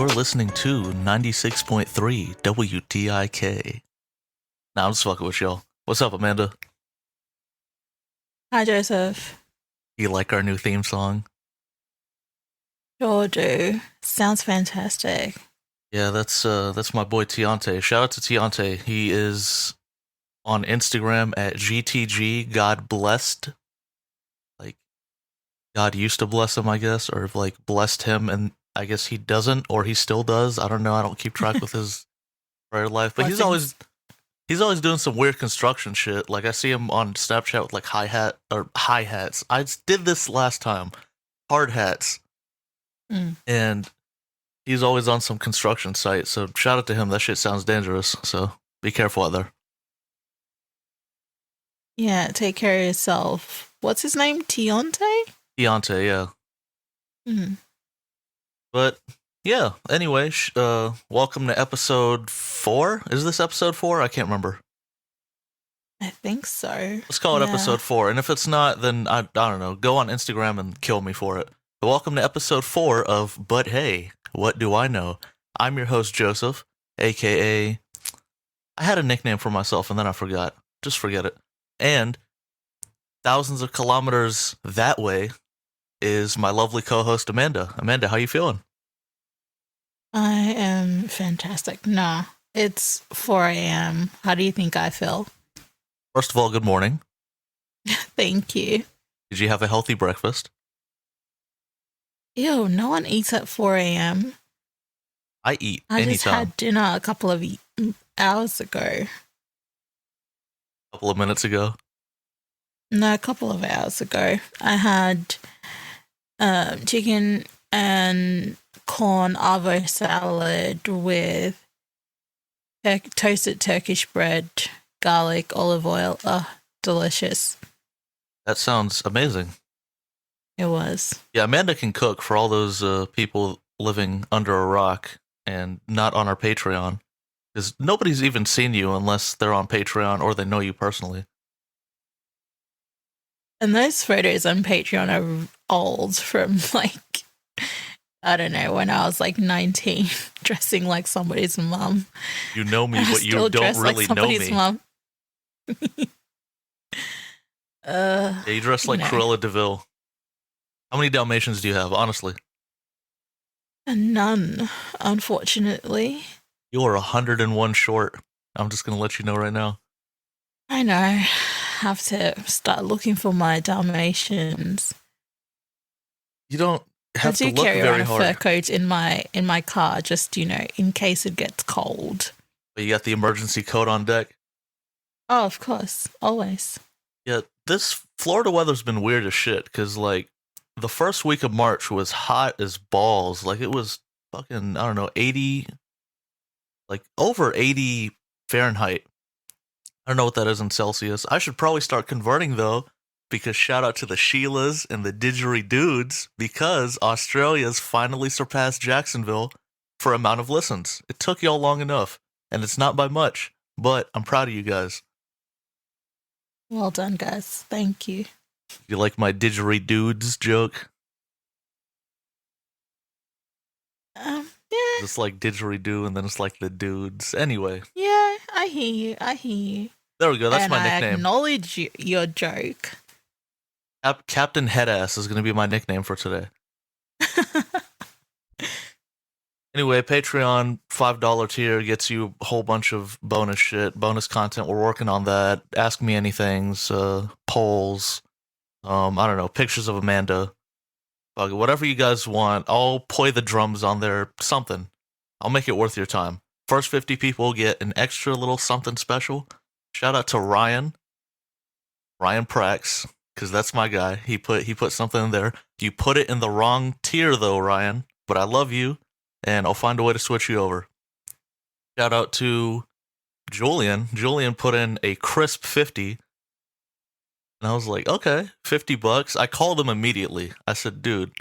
You're listening to 96.3 WTIK. Nah, I'm just fucking with y'all. What's up, Amanda? Hi, Joseph. You like our new theme song? Sure do. Sounds fantastic. Yeah, that's my boy Tiante. Shout out to Tiante. He is on Instagram at GTG God Blessed. Like, God used to bless him, I guess, or like blessed him, and I guess he doesn't, or he still does. I don't know. I don't keep track with his prayer life, but Blessings. he's always doing some weird construction shit. Like I see him on Snapchat with like hi hats. I did this last time, hard hats, Mm. and he's always on some construction site. So shout out to him. That shit sounds dangerous. So be careful out there. Yeah, take care of yourself. What's his name? Tionte? Deontay, yeah. Mm. But yeah. Anyway, welcome to episode 4. Is this episode 4? I can't remember. I think so. Let's call it episode 4. And if it's not, then I don't know. Go on Instagram and kill me for it. But welcome to episode 4 of But Hey, What Do I Know? I'm your host, Joseph, aka I had a nickname for myself and then I forgot. Just forget it. And thousands of kilometers that way is my lovely co-host, Amanda. Amanda, how you feeling? I am fantastic. Nah, it's 4 a.m. How do you think I feel? First of all, good morning. Thank you. Did you have a healthy breakfast? Ew, no one eats at 4 a.m. I eat I just anytime. had dinner a couple of hours ago. A couple of minutes ago. No, a couple of hours ago. I had chicken and corn arvo salad with toasted Turkish bread, garlic, olive oil. Delicious. That sounds amazing. It was. Yeah, Amanda can cook for all those people living under a rock and not on our Patreon. Because nobody's even seen you unless they're on Patreon or they know you personally. And those photos on Patreon are old from like, I don't know, when I was like 19, dressing like somebody's mum. You know me, I but you still don't dress really like know somebody's me. mum. Yeah, you dress like you know. Cruella DeVille. How many Dalmatians do you have, honestly? None, unfortunately. You are 101 short. I'm just going to let you know right now. I know. Have to start looking for my Dalmatians. You don't have to I do look carry around very a hard. fur coat in my car, just in case it gets cold. But you got the emergency coat on deck. Oh, of course, always. Yeah, this Florida weather's been weird as shit, because, like, the first week of March was hot as balls. Like, it was fucking, I don't know, 80, like, over 80 Fahrenheit. I don't know what that is in Celsius. I should probably start converting, though, because shout out to the Sheilas and the didgeridudes, because Australia's finally surpassed Jacksonville for amount of listens. It took y'all long enough, and it's not by much, but I'm proud of you guys. Well done, guys. Thank you. You like my didgeridudes joke? Yeah. It's like didgeridoo, and then it's like the dudes. Anyway, Yeah, I hear you. I hear you. there we go. That's and my I nickname. acknowledge your joke. Captain Headass is going to be my nickname for today. Anyway, Patreon $5 tier gets you a whole bunch of bonus shit, bonus content. We're working on that. Ask me anything's, polls. I don't know, pictures of Amanda. Whatever you guys want. I'll play the drums on there. Something. I'll make it worth your time. First 50 people get an extra little something special. Shout out to Ryan Prax, because that's my guy. He put something in there. You put it in the wrong tier though, Ryan. But I love you, and I'll find a way to switch you over. Shout out to Julian. Julian put in a crisp 50. And I was like, okay, $50. I called him immediately. I said, dude,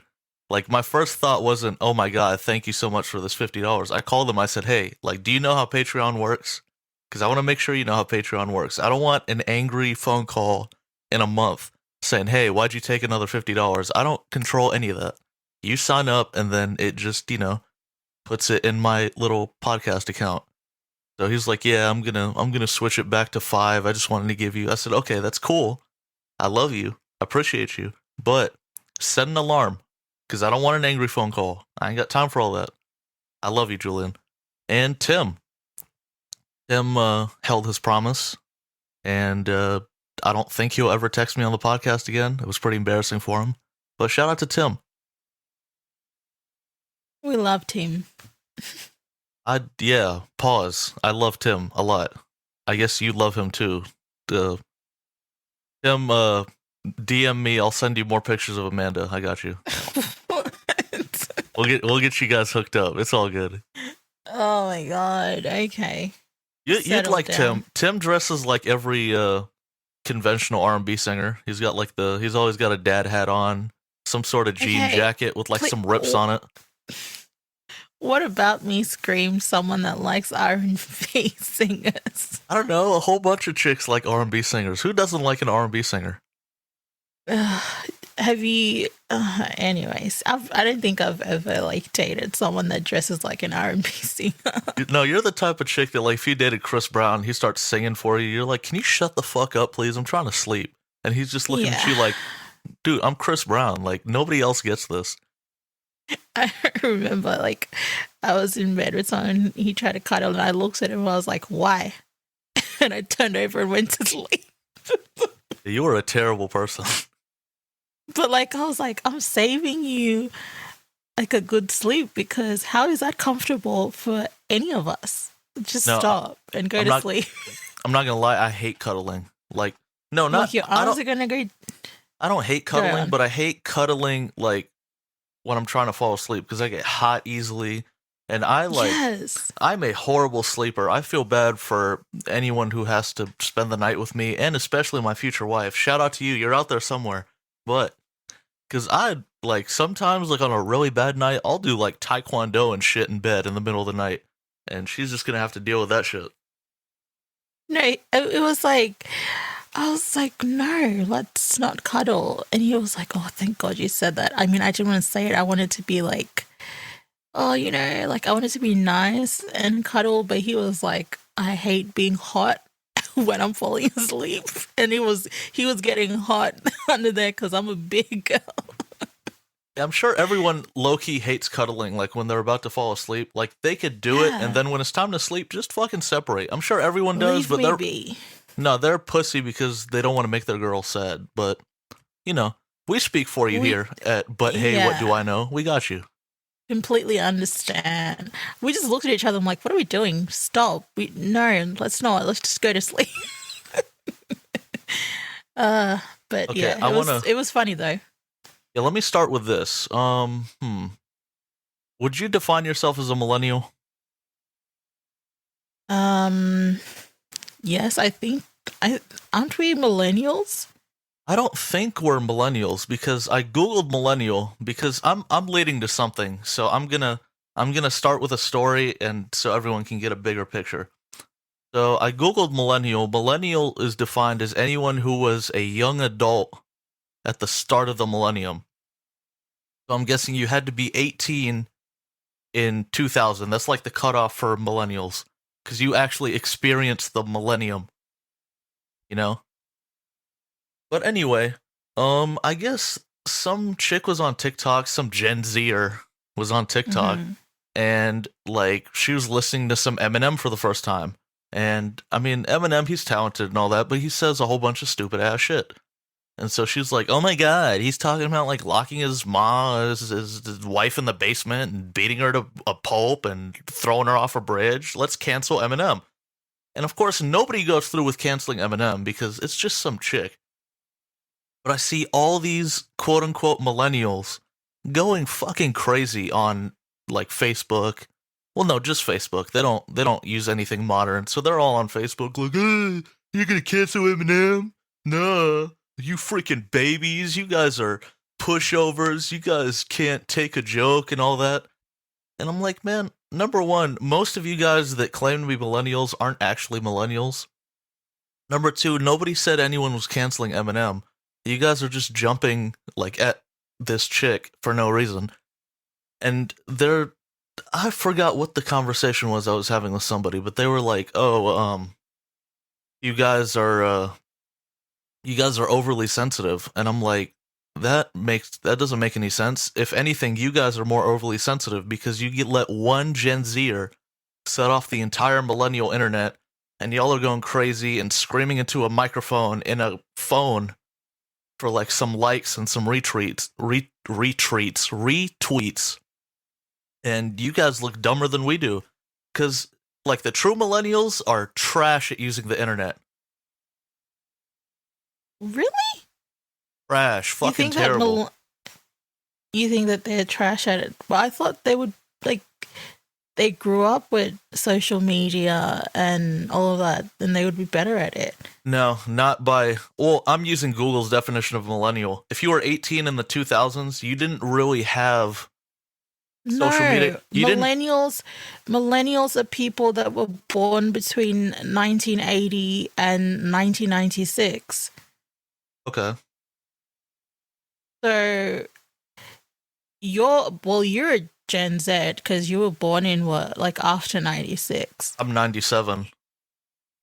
like, my first thought wasn't, oh my God, thank you so much for this $50. I called him. I said, hey, like, do you know how Patreon works? Because I want to make sure you know how Patreon works. I don't want an angry phone call in a month saying, hey, why'd you take another $50? I don't control any of that. You sign up, and then it just, puts it in my little podcast account. So he's like, "Yeah, I'm gonna switch it back to 5. I just wanted to give you." I said, "Okay, that's cool. I love you. I appreciate you. But set an alarm because I don't want an angry phone call. I ain't got time for all that. I love you, Julian." And Tim. Tim held his promise, and I don't think he'll ever text me on the podcast again. It was pretty embarrassing for him. But shout out to Tim. We loved him. Pause. I love Tim a lot. I guess you love him too. Tim, DM me. I'll send you more pictures of Amanda. I got you. What? We'll get you guys hooked up. It's all good. Oh my god. Okay. You'd Settle like down. Tim. Tim dresses like every conventional R&B singer. He's always got a dad hat on, some sort of jean Okay, jacket with like please- some rips on it. What about me scream someone that likes R&B singers? I don't know. A whole bunch of chicks like R&B singers. Who doesn't like an R&B singer? Have you? Anyways, I don't think I've ever like dated someone that dresses like an R&B singer. No, you're the type of chick that like if you dated Chris Brown, he starts singing for you. You're like, "Can you shut the fuck up, please? I'm trying to sleep." And he's just looking at you like, "Dude, I'm Chris Brown. Like nobody else gets this." I remember like I was in bed with someone and he tried to cuddle and I looked at him and I was like, "Why?" And I turned over and went to sleep. You are a terrible person. But like I was like, I'm saving you like a good sleep because how is that comfortable for any of us? Just No, stop and go I'm to not- sleep. I'm not gonna lie. I hate cuddling. Like, no, not. Like your I arms don't. are gonna go. I don't hate cuddling, on. but I hate cuddling like when I'm trying to fall asleep because I get hot easily, and Yes. I'm a horrible sleeper. I feel bad for anyone who has to spend the night with me, and especially my future wife. Shout out to you. You're out there somewhere. But because I like sometimes like on a really bad night, I'll do like taekwondo and shit in bed in the middle of the night, and she's just gonna have to deal with that shit. No, it was like, I was like, no, let's not cuddle. And he was like, oh, thank God you said that. I mean, I didn't want to say it. I wanted to be like, oh, you know, like I wanted to be nice and cuddle. But he was like, I hate being hot when I'm falling asleep. And he was getting hot under there because I'm a big girl. I'm sure everyone low-key hates cuddling, like when they're about to fall asleep. Like they could do it, Yeah. and then when it's time to sleep, just fucking separate. I'm sure everyone does, Leave but me they're be. no, they're pussy because they don't want to make their girl sad. But you know, we speak for you We- here at But Hey, What Do Yeah. I Know? We got you. Completely understand. We just looked at each other. I'm like, what are we doing? Stop. No, let's not. Let's just go to sleep. But Okay, yeah, it was funny though. Yeah, let me start with this. Would you define yourself as a millennial? Yes, I think aren't we millennials? I don't think we're millennials because I googled millennial because I'm leading to something. So I'm gonna start with a story and so everyone can get a bigger picture. So I googled millennial. Millennial is defined as anyone who was a young adult at the start of the millennium. So I'm guessing you had to be 18 in 2000. That's like the cutoff for millennials because you actually experienced the millennium. You know? But anyway, I guess some chick was on TikTok, some Gen Zer was on TikTok, Mhm. and like she was listening to some Eminem for the first time. And I mean, Eminem, he's talented and all that, but he says a whole bunch of stupid ass shit. And so she's like, "Oh my god, he's talking about like locking his his wife in the basement and beating her to a pulp and throwing her off a bridge. Let's cancel Eminem." And of course, nobody goes through with canceling Eminem because it's just some chick. But I see all these quote unquote millennials going fucking crazy on like Facebook. Well, no, just Facebook. They don't use anything modern, so they're all on Facebook like, "Hey, you're gonna cancel Eminem? Nah, you freaking babies. You guys are pushovers. You guys can't take a joke and all that." And I'm like, man, number one, most of you guys that claim to be millennials aren't actually millennials. Number two, nobody said anyone was canceling Eminem. You guys are just jumping like at this chick for no reason. And I forgot what the conversation was I was having with somebody, but they were like, "Oh, you guys are overly sensitive," and I'm like, that doesn't make any sense. If anything, you guys are more overly sensitive because let one Gen Zer set off the entire millennial internet, and y'all are going crazy and screaming into a microphone in a phone for like some likes and some retweets, and you guys look dumber than we do, because like the true millennials are trash at using the internet. Really? Trash, fucking terrible. You think that they're trash at it? Well, I thought they would, like, they grew up with social media and all of that, and they would be better at it. No, not by... Well, I'm using Google's definition of millennial. If you were 18 in the 2000s, you didn't really have social media. Millennials are people that were born between 1980 and 1996. Okay. So you're a Gen Z because you were born in what, like after 96? I'm 97.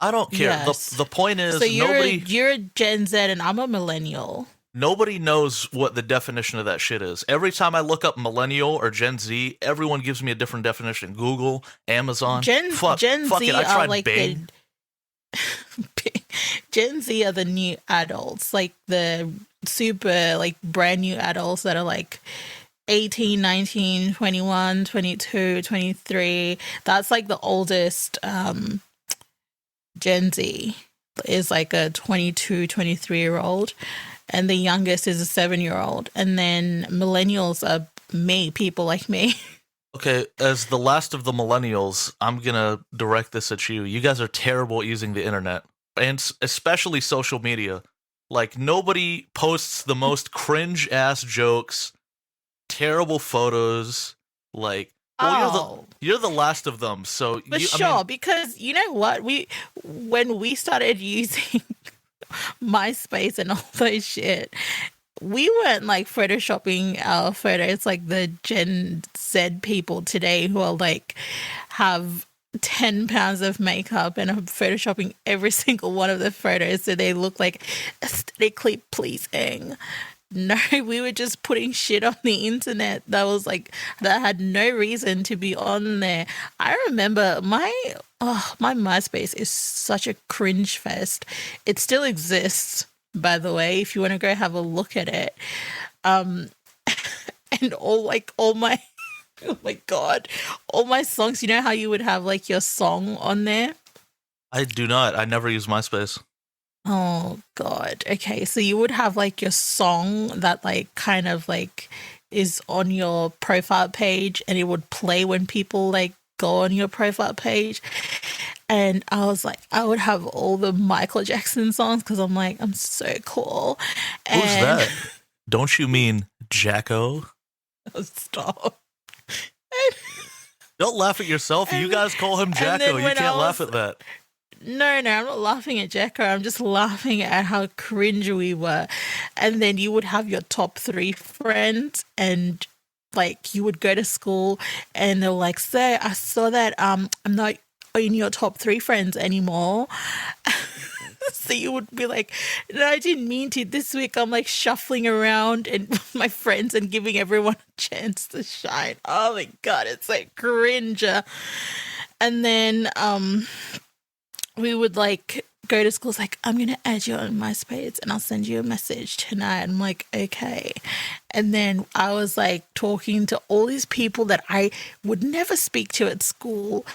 I don't care. Yes. The point is, so you're a Gen Z and I'm a millennial. Nobody knows what the definition of that shit is. Every time I look up millennial or Gen Z, everyone gives me a different definition. Google, Amazon. Gen fuck Z it, I are tried like Bing. Gen Z are the new adults, like the super like brand new adults that are like 18, 19, 21, 22, 23. That's like the oldest Gen Z is like a 22, 23-year-old. And the youngest is a 7-year-old. And then millennials are people like me. Okay, as the last of the millennials, I'm gonna direct this at you. You guys are terrible at using the internet, and especially social media. Like, nobody posts the most cringe-ass jokes, terrible photos, like... Well, you're the last of them, so... Because you know what? When we started using MySpace and all those shit, we weren't like photoshopping our photos like the Gen Z people today who are like have 10 pounds of makeup and are photoshopping every single one of the photos so they look like aesthetically pleasing. No, we were just putting shit on the internet that had no reason to be on there. I remember my MySpace is such a cringe fest. It still exists, by the way, if you want to go have a look at it. And all my oh my god, all my songs, you know how you would have like your song on there? I do not. I never use MySpace. Oh god. Okay, so you would have like your song that like kind of like is on your profile page and it would play when people like go on your profile page. And I was like, I would have all the Michael Jackson songs because I'm like, I'm so cool. Who's that? Don't you mean Jacko? Stop. Don't laugh at yourself. You guys call him Jacko. You can't laugh at that. No, I'm not laughing at Jacko. I'm just laughing at how cringe we were. And then you would have your top 3 friends and like you would go to school and they're like, so I saw that I'm not in your top 3 friends anymore. So you would be like, no, I didn't mean to. This week I'm like shuffling around and with my friends and giving everyone a chance to shine. Oh my god, it's like cringe. And then we would like go to school, like, I'm gonna add you on MySpace and I'll send you a message tonight. I'm like, okay. And then I was like talking to all these people that I would never speak to at school.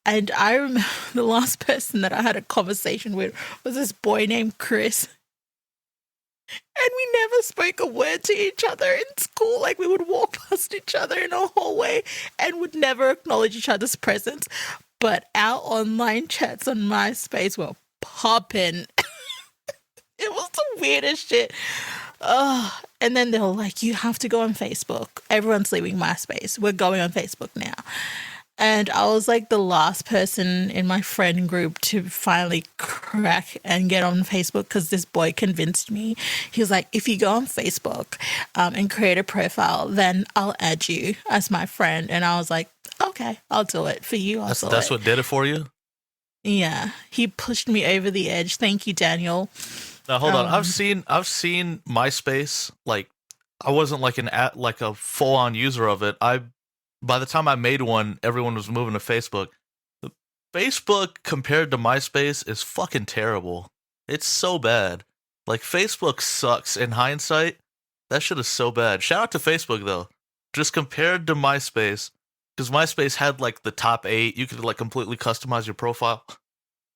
And I remember the last person that I had a conversation with was this boy named Chris. And we never spoke a word to each other in school. Like, we would walk past each other in a hallway and would never acknowledge each other's presence. But our online chats on MySpace were popping. It was the weirdest shit. And then they were like, you have to go on Facebook. Everyone's leaving MySpace. We're going on Facebook now. And I was like the last person in my friend group to finally crack and get on Facebook because this boy convinced me. He was like, if you go on Facebook and create a profile, then I'll add you as my friend. And I was like, okay, I'll do it for you. That's what did it for you. Yeah, he pushed me over the edge. Thank you, Daniel. Now hold on. I've seen MySpace. Like, I wasn't like a full on user of it. By the time I made one, everyone was moving to Facebook. The Facebook compared to MySpace is fucking terrible. It's so bad. Like, Facebook sucks in hindsight. That shit is so bad. Shout out to Facebook though. Just compared to MySpace, because MySpace had like the top 8. You could like completely customize your profile.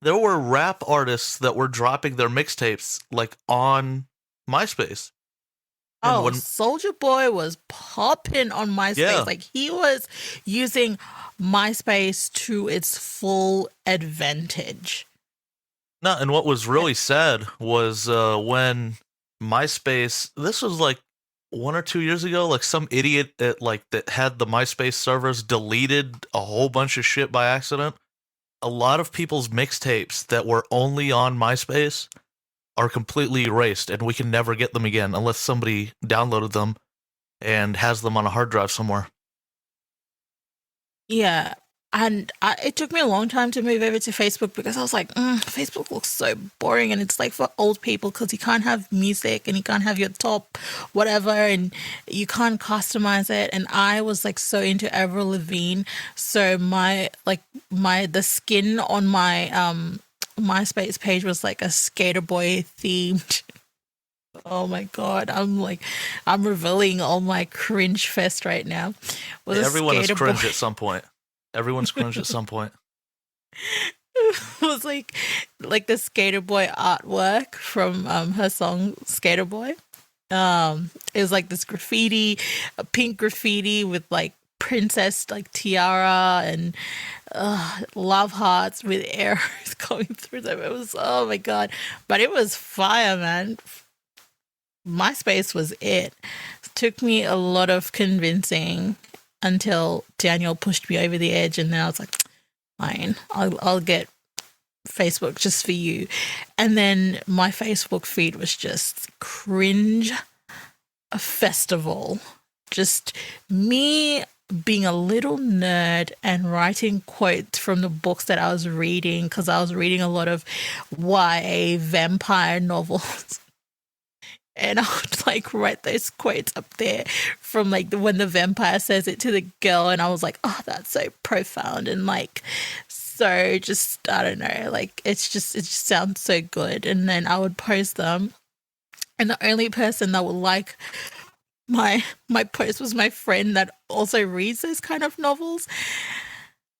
There were rap artists that were dropping their mixtapes like on MySpace. And Soldier Boy was popping on MySpace. Yeah. Like, he was using MySpace to its full advantage. No, and what was really sad was when MySpace. This was like 1 or 2 years ago. Like, some idiot that had the MySpace servers deleted a whole bunch of shit by accident. A lot of people's mixtapes that were only on MySpace are completely erased, and we can never get them again unless somebody downloaded them and has them on a hard drive somewhere. Yeah. And it took me a long time to move over to Facebook because I was like, Facebook looks so boring, and it's like for old people because you can't have music and you can't have your top whatever and you can't customize it. And I was like so into Avril Lavigne, so the skin on my MySpace page was like a Skater Boy themed. Oh my god, I'm revealing all my cringe fest right now. Everyone is cringe at some point. Everyone's cringe at some point. It was like the Skater Boy artwork from her song Skater Boy. It was like this graffiti, a pink graffiti with like princess like tiara and love hearts with arrows going through them. It was, oh my god, but it was fire, man. MySpace was it. Took me a lot of convincing until Daniel pushed me over the edge, and then I was like, fine, I'll get Facebook just for you. And then my Facebook feed was just cringe a festival. Just me being a little nerd and writing quotes from the books that I was reading, because I was reading a lot of YA vampire novels. And I would like write those quotes up there from like when the vampire says it to the girl, and I was like, oh, that's so profound and like so just, I don't know, like it just sounds so good. And then I would post them, and the only person that would like my post was my friend that also reads those kind of novels.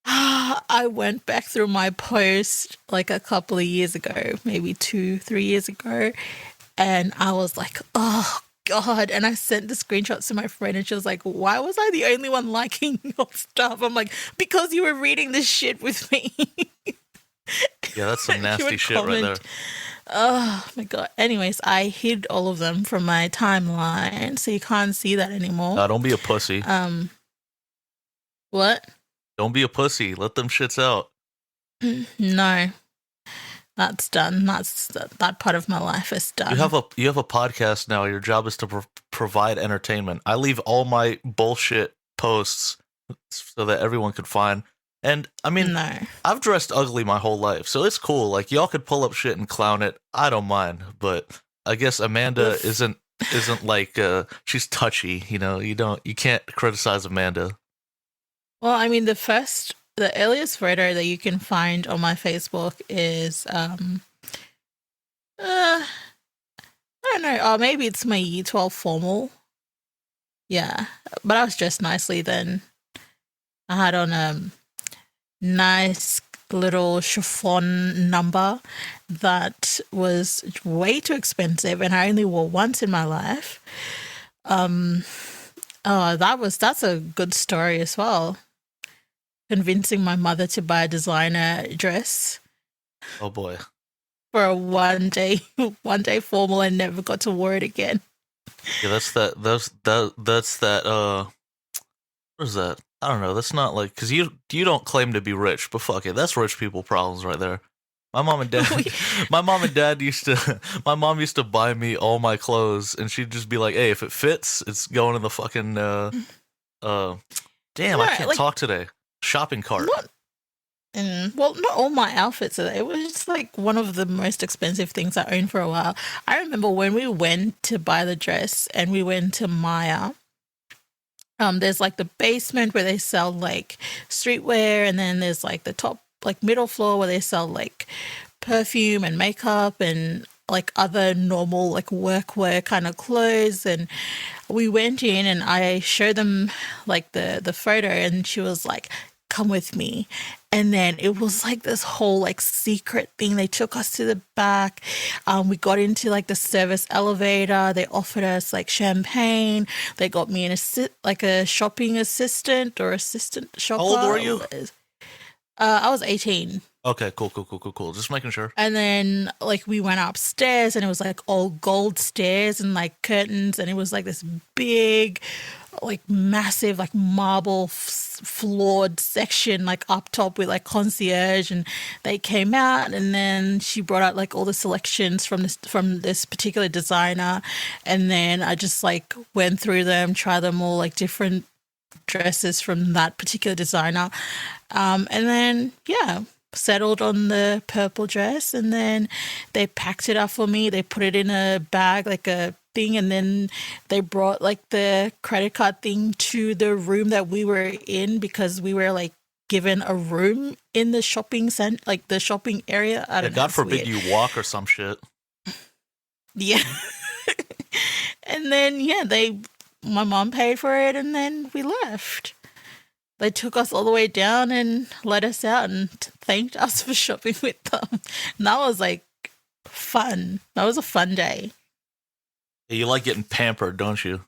I went back through my post like a couple of years ago, maybe 2-3 years ago, and I was like, oh god. And I sent the screenshots to my friend, and she was like, why was I the only one liking your stuff? I'm like, because you were reading this shit with me. Yeah, that's some nasty shit right there. Oh my god. Anyways, I hid all of them from my timeline, so you can't see that anymore. Don't be a pussy. What? Don't be a pussy. Let them shits out. No. That's done. That part of my life is done. You have a podcast now. Your job is to provide entertainment. I leave all my bullshit posts so that everyone could find. And I mean, no. I've dressed ugly my whole life, so it's cool. Like, y'all could pull up shit and clown it. I don't mind. But I guess Amanda isn't like she's touchy. You know, you can't criticize Amanda. Well, I mean, the earliest photo that you can find on my Facebook is I don't know. Oh, maybe it's my year 12 formal. Yeah, but I was dressed nicely then. I had on a nice little chiffon number that was way too expensive, and I only wore once in my life. That's a good story as well. Convincing my mother to buy a designer dress. Oh boy. For a one day formal, and never got to wear it again. Yeah, that's that what is that? I don't know. That's not like because you don't claim to be rich, but fuck it, that's rich people problems right there. My mom and dad, my mom and dad used to. My mom used to buy me all my clothes, and she'd just be like, "Hey, if it fits, it's going in the fucking damn, I No, can't like talk today. Shopping cart." not well, not all my outfits are. It was just like one of the most expensive things I owned for a while. I remember when we went to buy the dress and we went to Maya. There's like the basement where they sell like streetwear, and then there's like the top, like middle floor where they sell like perfume and makeup and like other normal like workwear kind of clothes. And we went in and I showed them like the photo, and she was like, come with me. And then it was like this whole like secret thing. They took us to the back. We got into like the service elevator. They offered us like champagne. They got me like a shopping assistant or assistant shopper. How old were you? I was 18. Okay, cool. Just making sure. And then like we went upstairs, and it was like all gold stairs and like curtains, and it was like this big, like massive, like marble floored section like up top with like concierge. And they came out, and then she brought out like all the selections from this particular designer, and then I just like went through them, tried them all, like different dresses from that particular designer, and then settled on the purple dress. And then they packed it up for me. They put it in a bag, like a thing, and then they brought like the credit card thing to the room that we were in, because we were like given a room in the shopping center, like the shopping area. I don't know. God forbid you walk or some shit. Yeah. And then my mom paid for it, and then we left. They took us all the way down and let us out and thanked us for shopping with them. And that was like fun. That was a fun day. Yeah, you like getting pampered, don't you?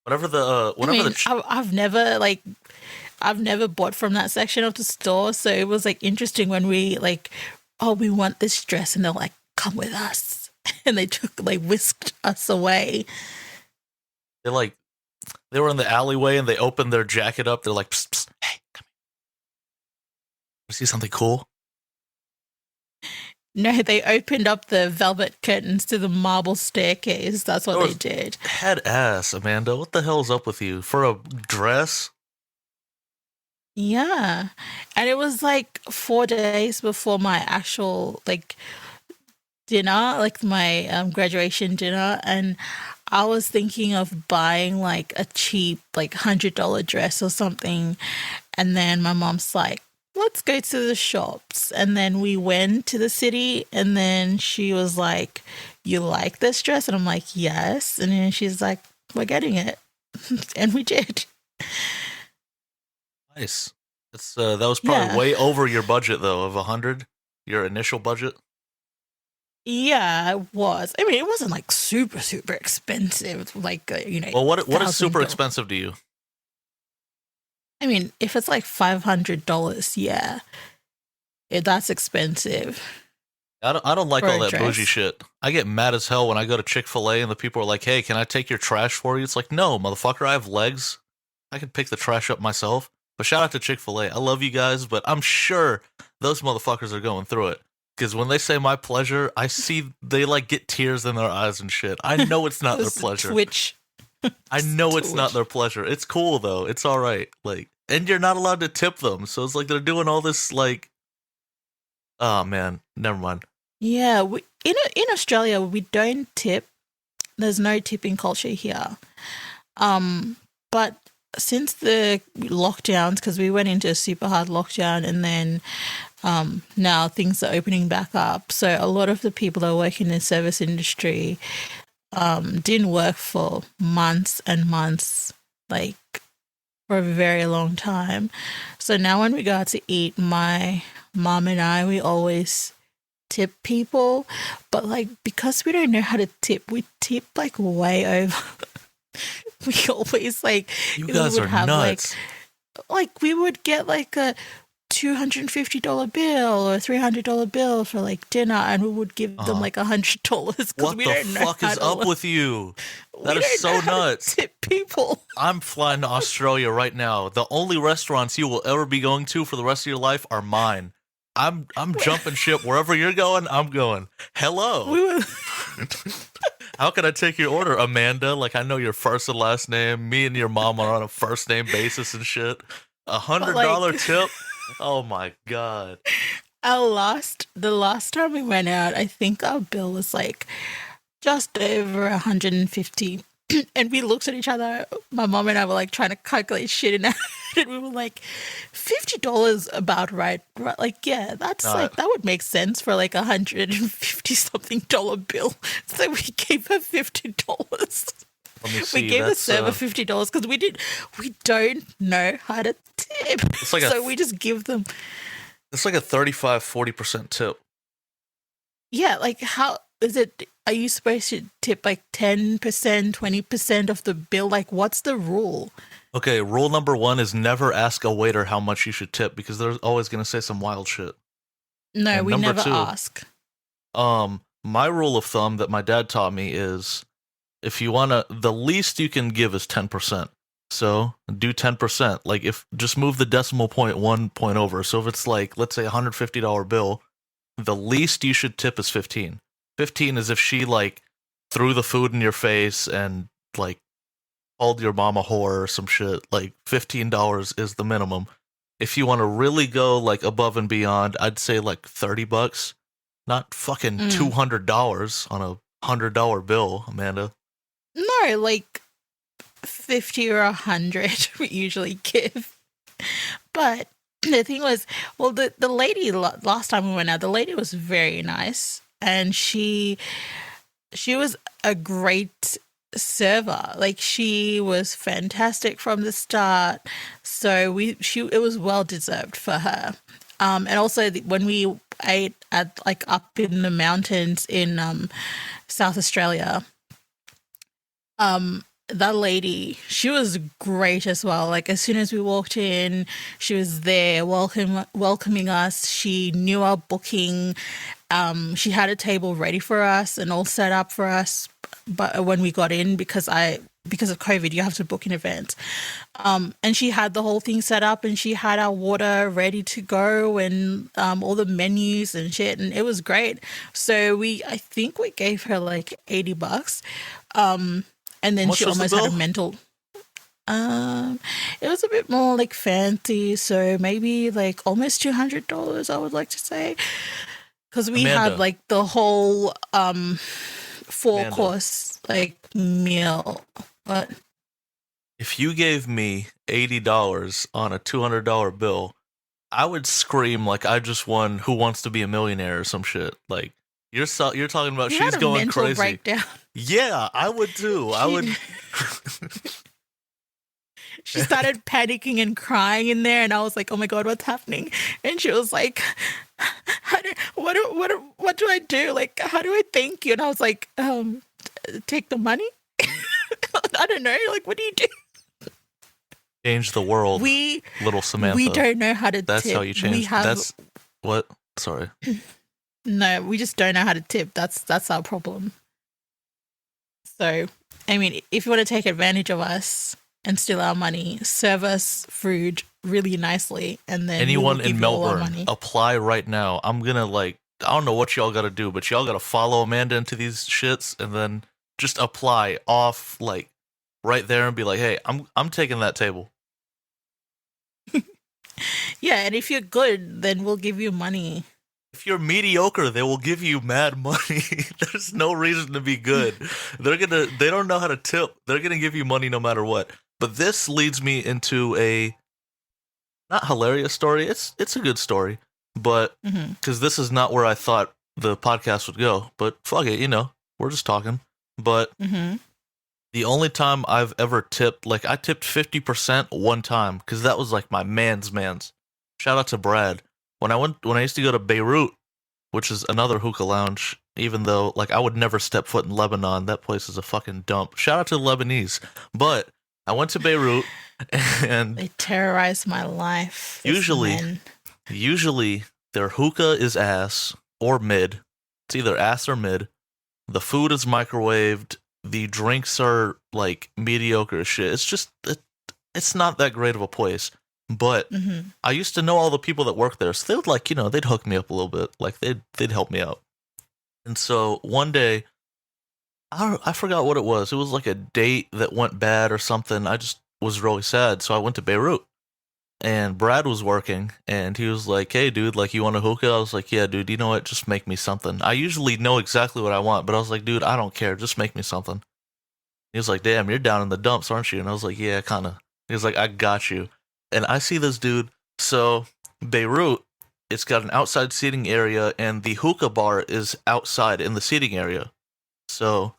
I've never bought from that section of the store, so it was like interesting when we like, oh, we want this dress, and they're like, come with us, and they whisked us away. They were in the alleyway and they opened their jacket up. They're like, psst, psst, hey, come here. You see something cool? No, they opened up the velvet curtains to the marble staircase. That's what they did. Head ass, Amanda. What the hell's up with you? For a dress? Yeah. And it was like 4 days before my actual like dinner, like my graduation dinner. And I was thinking of buying like a cheap like $100 dress or something. And then my mom's like, let's go to the shops. And then we went to the city, and then she was like, you like this dress? And I'm like, yes. And then she's like, we're getting it. And we did. Nice. That was probably way over your budget though, of 100, your initial budget. Yeah, it was. I mean, it wasn't like super, super expensive. Like, Well, what is super expensive to you? I mean, if it's like $500, yeah, that's expensive. I don't like all that dress. bougie shit. I get mad as hell when I go to Chick-fil-A and the people are like, hey, can I take your trash for you? It's like, no, motherfucker, I have legs. I can pick the trash up myself. But shout out to Chick-fil-A. I love you guys, but I'm sure those motherfuckers are going through it. Because when they say my pleasure, I see they like get tears in their eyes and shit. I know it's not their pleasure. Twitch. I know it's not their pleasure. It's cool though. It's all right. Like, and you're not allowed to tip them. So it's like they're doing all this like, oh man, never mind. Yeah, in Australia we don't tip. There's no tipping culture here. But since the lockdowns, because we went into a super hard lockdown, and then now things are opening back up. So a lot of the people that work in the service industry didn't work for months and months, like for a very long time. So now when we go out to eat, my mom and I, we always tip people. But like, because we don't know how to tip, we tip like way over. We always like, you guys are have nuts. Like we would get like a $250 bill or $300 bill for like dinner, and we would give them like $100 because What we the don't know fuck how is to up with you? we That is don't so know how to nuts. tip people. I'm flying to Australia right now. The only restaurants you will ever be going to for the rest of your life are mine. I'm jumping ship wherever you're going. I'm going. Hello. We were How can I take your order, Amanda? Like, I know your first and last name. Me and your mom are on a first name basis and shit. $100 tip? Oh my god. the last time we went out, I think our bill was like just over 150. And we looked at each other. My mom and I were like trying to calculate shit in our head, and we were like, $50 about right? Like, yeah, that's like that would make sense for like $150-something bill. So we gave her $50. Let me see. We gave the server $50 because we don't know how to tip. It's like so we just give them. It's like a 35-40% tip. Yeah, like how is it? Are you supposed to tip like 10%, 20% of the bill? Like, what's the rule? Okay, rule number 1 is never ask a waiter how much you should tip because they're always going to say some wild shit. No, and we never 2, ask. My rule of thumb that my dad taught me is if you want to, the least you can give is 10%. So do 10%. Like just move the decimal point 1 point over. So if it's like, let's say $150 bill, the least you should tip is 15. 15 is if she like threw the food in your face and like called your mom a whore or some shit. Like $15 is the minimum. If you want to really go like above and beyond, I'd say like $30. Not fucking $200 on a $100 bill, Amanda. No, like 50 or 100 we usually give. But the thing was, well, the lady last time we went out, the lady was very nice, and she was a great server. Like, she was fantastic from the start. So it was well deserved for her. And also when we ate at like up in the mountains in South Australia, that lady, she was great as well. Like, as soon as we walked in, she was there welcoming us. She knew our booking. She had a table ready for us and all set up for us. But when we got in, because of COVID, you have to book in advance. And she had the whole thing set up, and she had our water ready to go, and all the menus and shit, and it was great. So I think we gave her like $80. And then she almost had a mental. It was a bit more like fancy, so maybe like almost $200, I would like to say, because we had like the whole 4-course like meal. But if you gave me $80 on a $200 bill, I would scream like I just won Who Wants to Be a Millionaire or some shit. Like you're talking about you she's had a going mental crazy. Breakdown. Yeah, I would too. I would. She started panicking and crying in there, and I was like, "Oh my god, what's happening?" And she was like, "What do I do? Like, how do I thank you?" And I was like, "Take the money." I don't know. Like, what do you do? Change the world, little Samantha. We don't know how to That's tip. how you change. That's what? Sorry. No, we just don't know how to tip. That's our problem. So, I mean, if you want to take advantage of us and steal our money, serve us food really nicely, and then anyone in Melbourne, apply right now. I'm gonna I don't know what y'all gotta do, but y'all gotta follow Amanda into these shits, and then just apply off like right there and be like, hey, I'm taking that table. Yeah, and if you're good, then we'll give you money. If you're mediocre, they will give you mad money. There's no reason to be good. They don't know how to tip. They're gonna give you money no matter what. But this leads me into a not hilarious story. It's a good story, but because this is not where I thought the podcast would go. But fuck it, we're just talking. But the only time I've ever tipped, like I tipped 50% one time because that was like my man's. Shout out to Brad. When I used to go to Beirut, which is another hookah lounge, even though like I would never step foot in Lebanon, that place is a fucking dump. Shout out to the Lebanese. But I went to Beirut and they terrorized my life. Usually Usually, their hookah is ass or mid. It's either ass or mid. The food is microwaved. The drinks are like mediocre as shit. It's not that great of a place. But Mm-hmm. I used to know all the people that work there, so they would like, they'd hook me up a little bit. Like they'd help me out. And so one day, I forgot what it was. It was like a date that went bad or something. I just was really sad, so I went to Beirut. And Brad was working, and he was like, "Hey, dude, like, you want a hookah?" I was like, "Yeah, dude. You know what? Just make me something." I usually know exactly what I want, but I was like, "Dude, I don't care. Just make me something." He was like, "Damn, you're down in the dumps, aren't you?" And I was like, "Yeah, kind of." He was like, "I got you." And I see this dude. So Beirut, it's got an outside seating area, and the hookah bar is outside in the seating area. So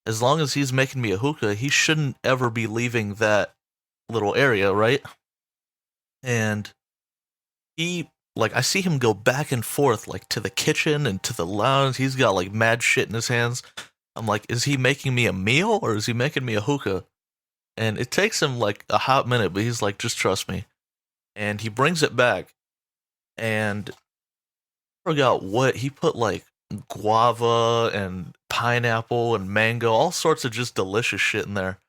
as long as he's making me a hookah, he shouldn't ever be leaving that little area, right? And he, like, I see him go back and forth, like, to the kitchen and to the lounge. He's got like mad shit in his hands. I'm like, is he making me a meal or is he making me a hookah? And it takes him like a hot minute, but he's like, just trust me. And he brings it back, and I forgot what he put, like guava and pineapple and mango, all sorts of just delicious shit in there.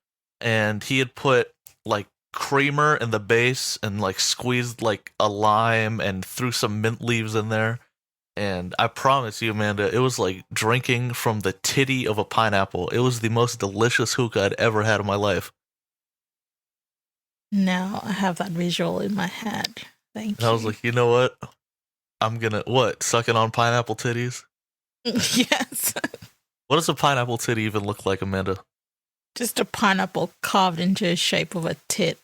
And he had put like creamer in the base and like squeezed like a lime and threw some mint leaves in there. And I promise you, Amanda, it was like drinking from the titty of a pineapple. It was the most delicious hookah I'd ever had in my life. Now I have that visual in my head. Thank And I was you. like, you know what? I'm gonna, what, sucking on pineapple titties? Yes. What does a pineapple titty even look like, Amanda? Just a pineapple carved into the shape of a tit.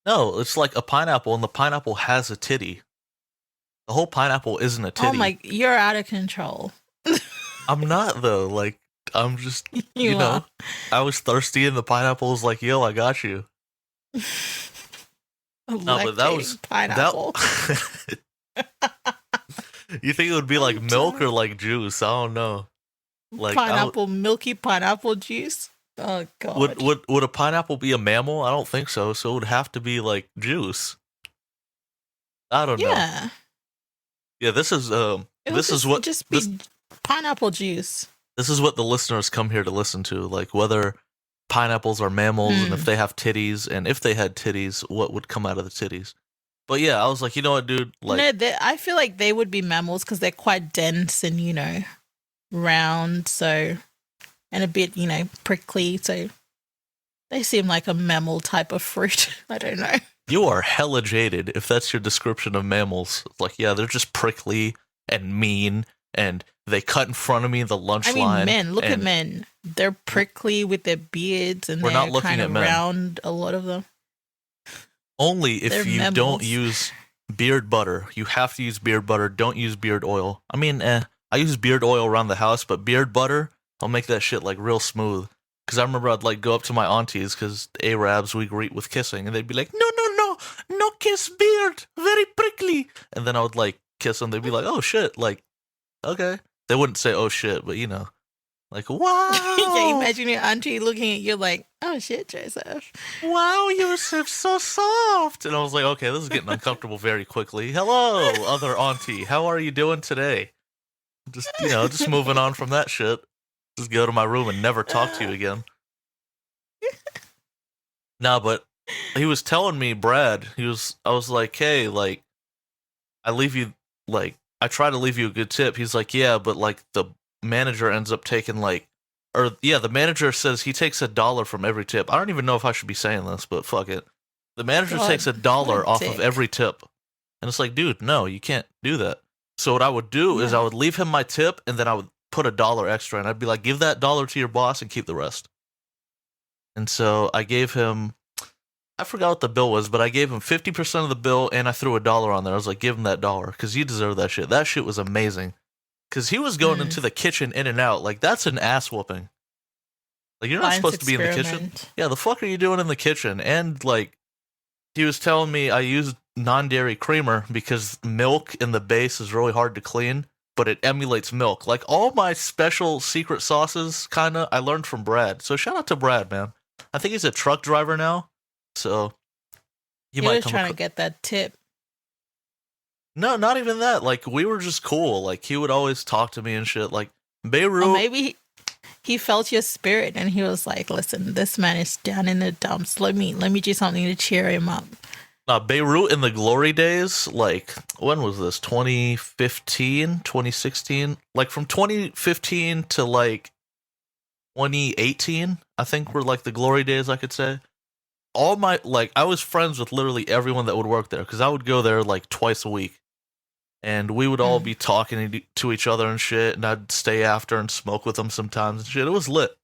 No, it's like a pineapple, and the pineapple has a titty. The whole pineapple isn't a Oh titty. my, you're out of control. I'm not, though. Like, I'm just, You are. I was thirsty, and the pineapple was like, yo, I got you. No, but that was pineapple. That, you think it would be like milk or like juice? I don't know. Like Pineapple, milky pineapple juice. Oh god. would a pineapple be a mammal? I don't think so. So it would have to be like juice. I don't know. Yeah. Yeah, this is just be pineapple juice. this is what the listeners come here to listen to. Like whether pineapples are mammals and if they have titties, and if they had titties, what would come out of the titties. But yeah, I was like, you know what, dude? Like, No, I feel like they would be mammals because they're quite dense and round, so, and a bit prickly, so they seem like a mammal type of fruit. I don't know. you are hella jaded if that's your description of mammals. It's like, yeah, they're just prickly and mean, and they cut in front of me the lunch line. Men, look at men. They're prickly with their beards, and we're they're not looking kind at of men. round, a lot of them. Only if They're you mammals. don't use beard butter. You have to use beard butter. Don't use beard oil. I mean, I use beard oil around the house, but beard butter, I'll make that shit like real smooth. Because I remember I'd like go up to my aunties, because Arabs we greet with kissing, and they'd be like, no kiss beard, very prickly. And then I would like kiss them. They'd be like, oh shit, like, okay. They wouldn't say oh shit, but like, wow. Yeah, imagine your auntie looking at you like, oh shit, Joseph. Wow, Yusuf, so soft. And I was like, okay, this is getting uncomfortable very quickly. Hello, other auntie. How are you doing today? Just moving on from that shit. Just go to my room and never talk to you again. Nah, but he was telling me, Brad, I was like, hey, like, I leave you, like, I try to leave you a good tip. He's like, yeah, but like the manager ends up taking the manager says he takes $1 from every tip. I don't even know if I should be saying this, but fuck it. The manager takes $1 off of every tip. And it's like, dude, no, you can't do that. So what I would do is I would leave him my tip, and then I would put $1 extra, and I'd be like, give that $1 to your boss and keep the rest. And so I gave him, I forgot what the bill was, but I gave him 50% of the bill, and I threw $1 on there. I was like, give him that $1, because you deserve that shit. That shit was amazing. Because he was going into the kitchen in and out. Like, that's an ass whooping. Like, you're not supposed to be in the kitchen. Yeah, the fuck are you doing in the kitchen? And, like, he was telling me I used non-dairy creamer because milk in the base is really hard to clean, but it emulates milk. Like, all my special secret sauces, kinda, I learned from Brad. So shout out to Brad, man. I think he's a truck driver now, so he was trying to get that tip. No, not even that. Like, we were just cool. Like, he would always talk to me and shit. Like, Or Beirut. maybe he felt your spirit and he was like, "Listen, this man is down in the dumps. Let me do something to cheer him up." Beirut in the glory days, like, when was this? 2015, 2016? Like, from 2015 to, like, 2018, I think were, like, the glory days, I could say. I was friends with literally everyone that would work there, because I would go there, like, twice a week. And we would all be talking to each other and shit, and I'd stay after and smoke with them sometimes and shit. It was lit.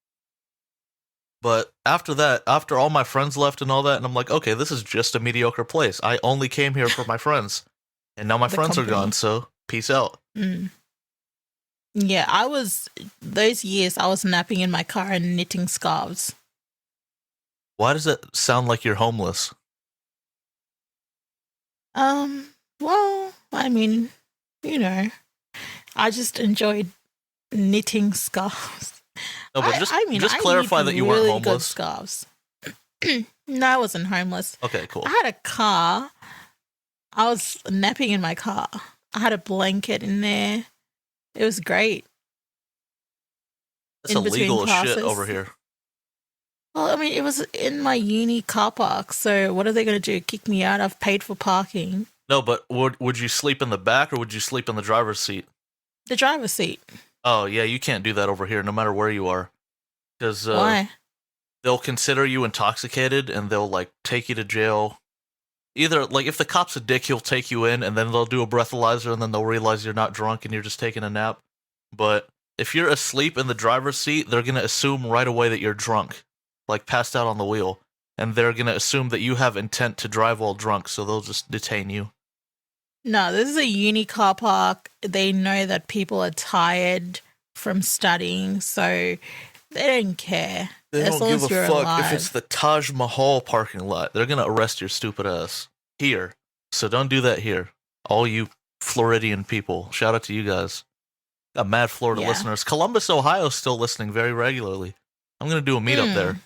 But after that, after all my friends left and all that, and I'm like, okay, this is just a mediocre place. I only came here for my friends. And now my The friends company. are gone, so peace out. Yeah, those years I was napping in my car and knitting scarves. Why does it sound like you're homeless? Well, I mean, you know, I just enjoyed knitting scarves. No, but just I clarify knit that you weren't really good homeless. scarves. No, I wasn't homeless. Okay, cool. I had a car. I was napping in my car. I had a blanket in there. It was great. That's in between illegal as shit classes. over here. Well, I mean, it was in my uni car park. So what are they going to do? Kick me out? I've paid for parking. No, but would you sleep in the back or would you sleep in the driver's seat? The driver's seat. Oh, yeah, you can't do that over here no matter where you are. Because Why? they'll consider you intoxicated and they'll, like, take you to jail. Either, like, if the cop's a dick, he'll take you in and then they'll do a breathalyzer and then they'll realize you're not drunk and you're just taking a nap. But if you're asleep in the driver's seat, they're going to assume right away that you're drunk, like passed out on the wheel. And they're going to assume that you have intent to drive while drunk, so they'll just detain you. No, this is a uni car park. They know that people are tired from studying, so they don't care. They as don't long give as a you're fuck alive. if it's the Taj Mahal parking lot. They're going to arrest your stupid ass here. So don't do that here. All you Floridian people. Shout out to you guys. Got mad Florida Yeah. listeners. Columbus, Ohio's still listening very regularly. I'm going to do a meetup there.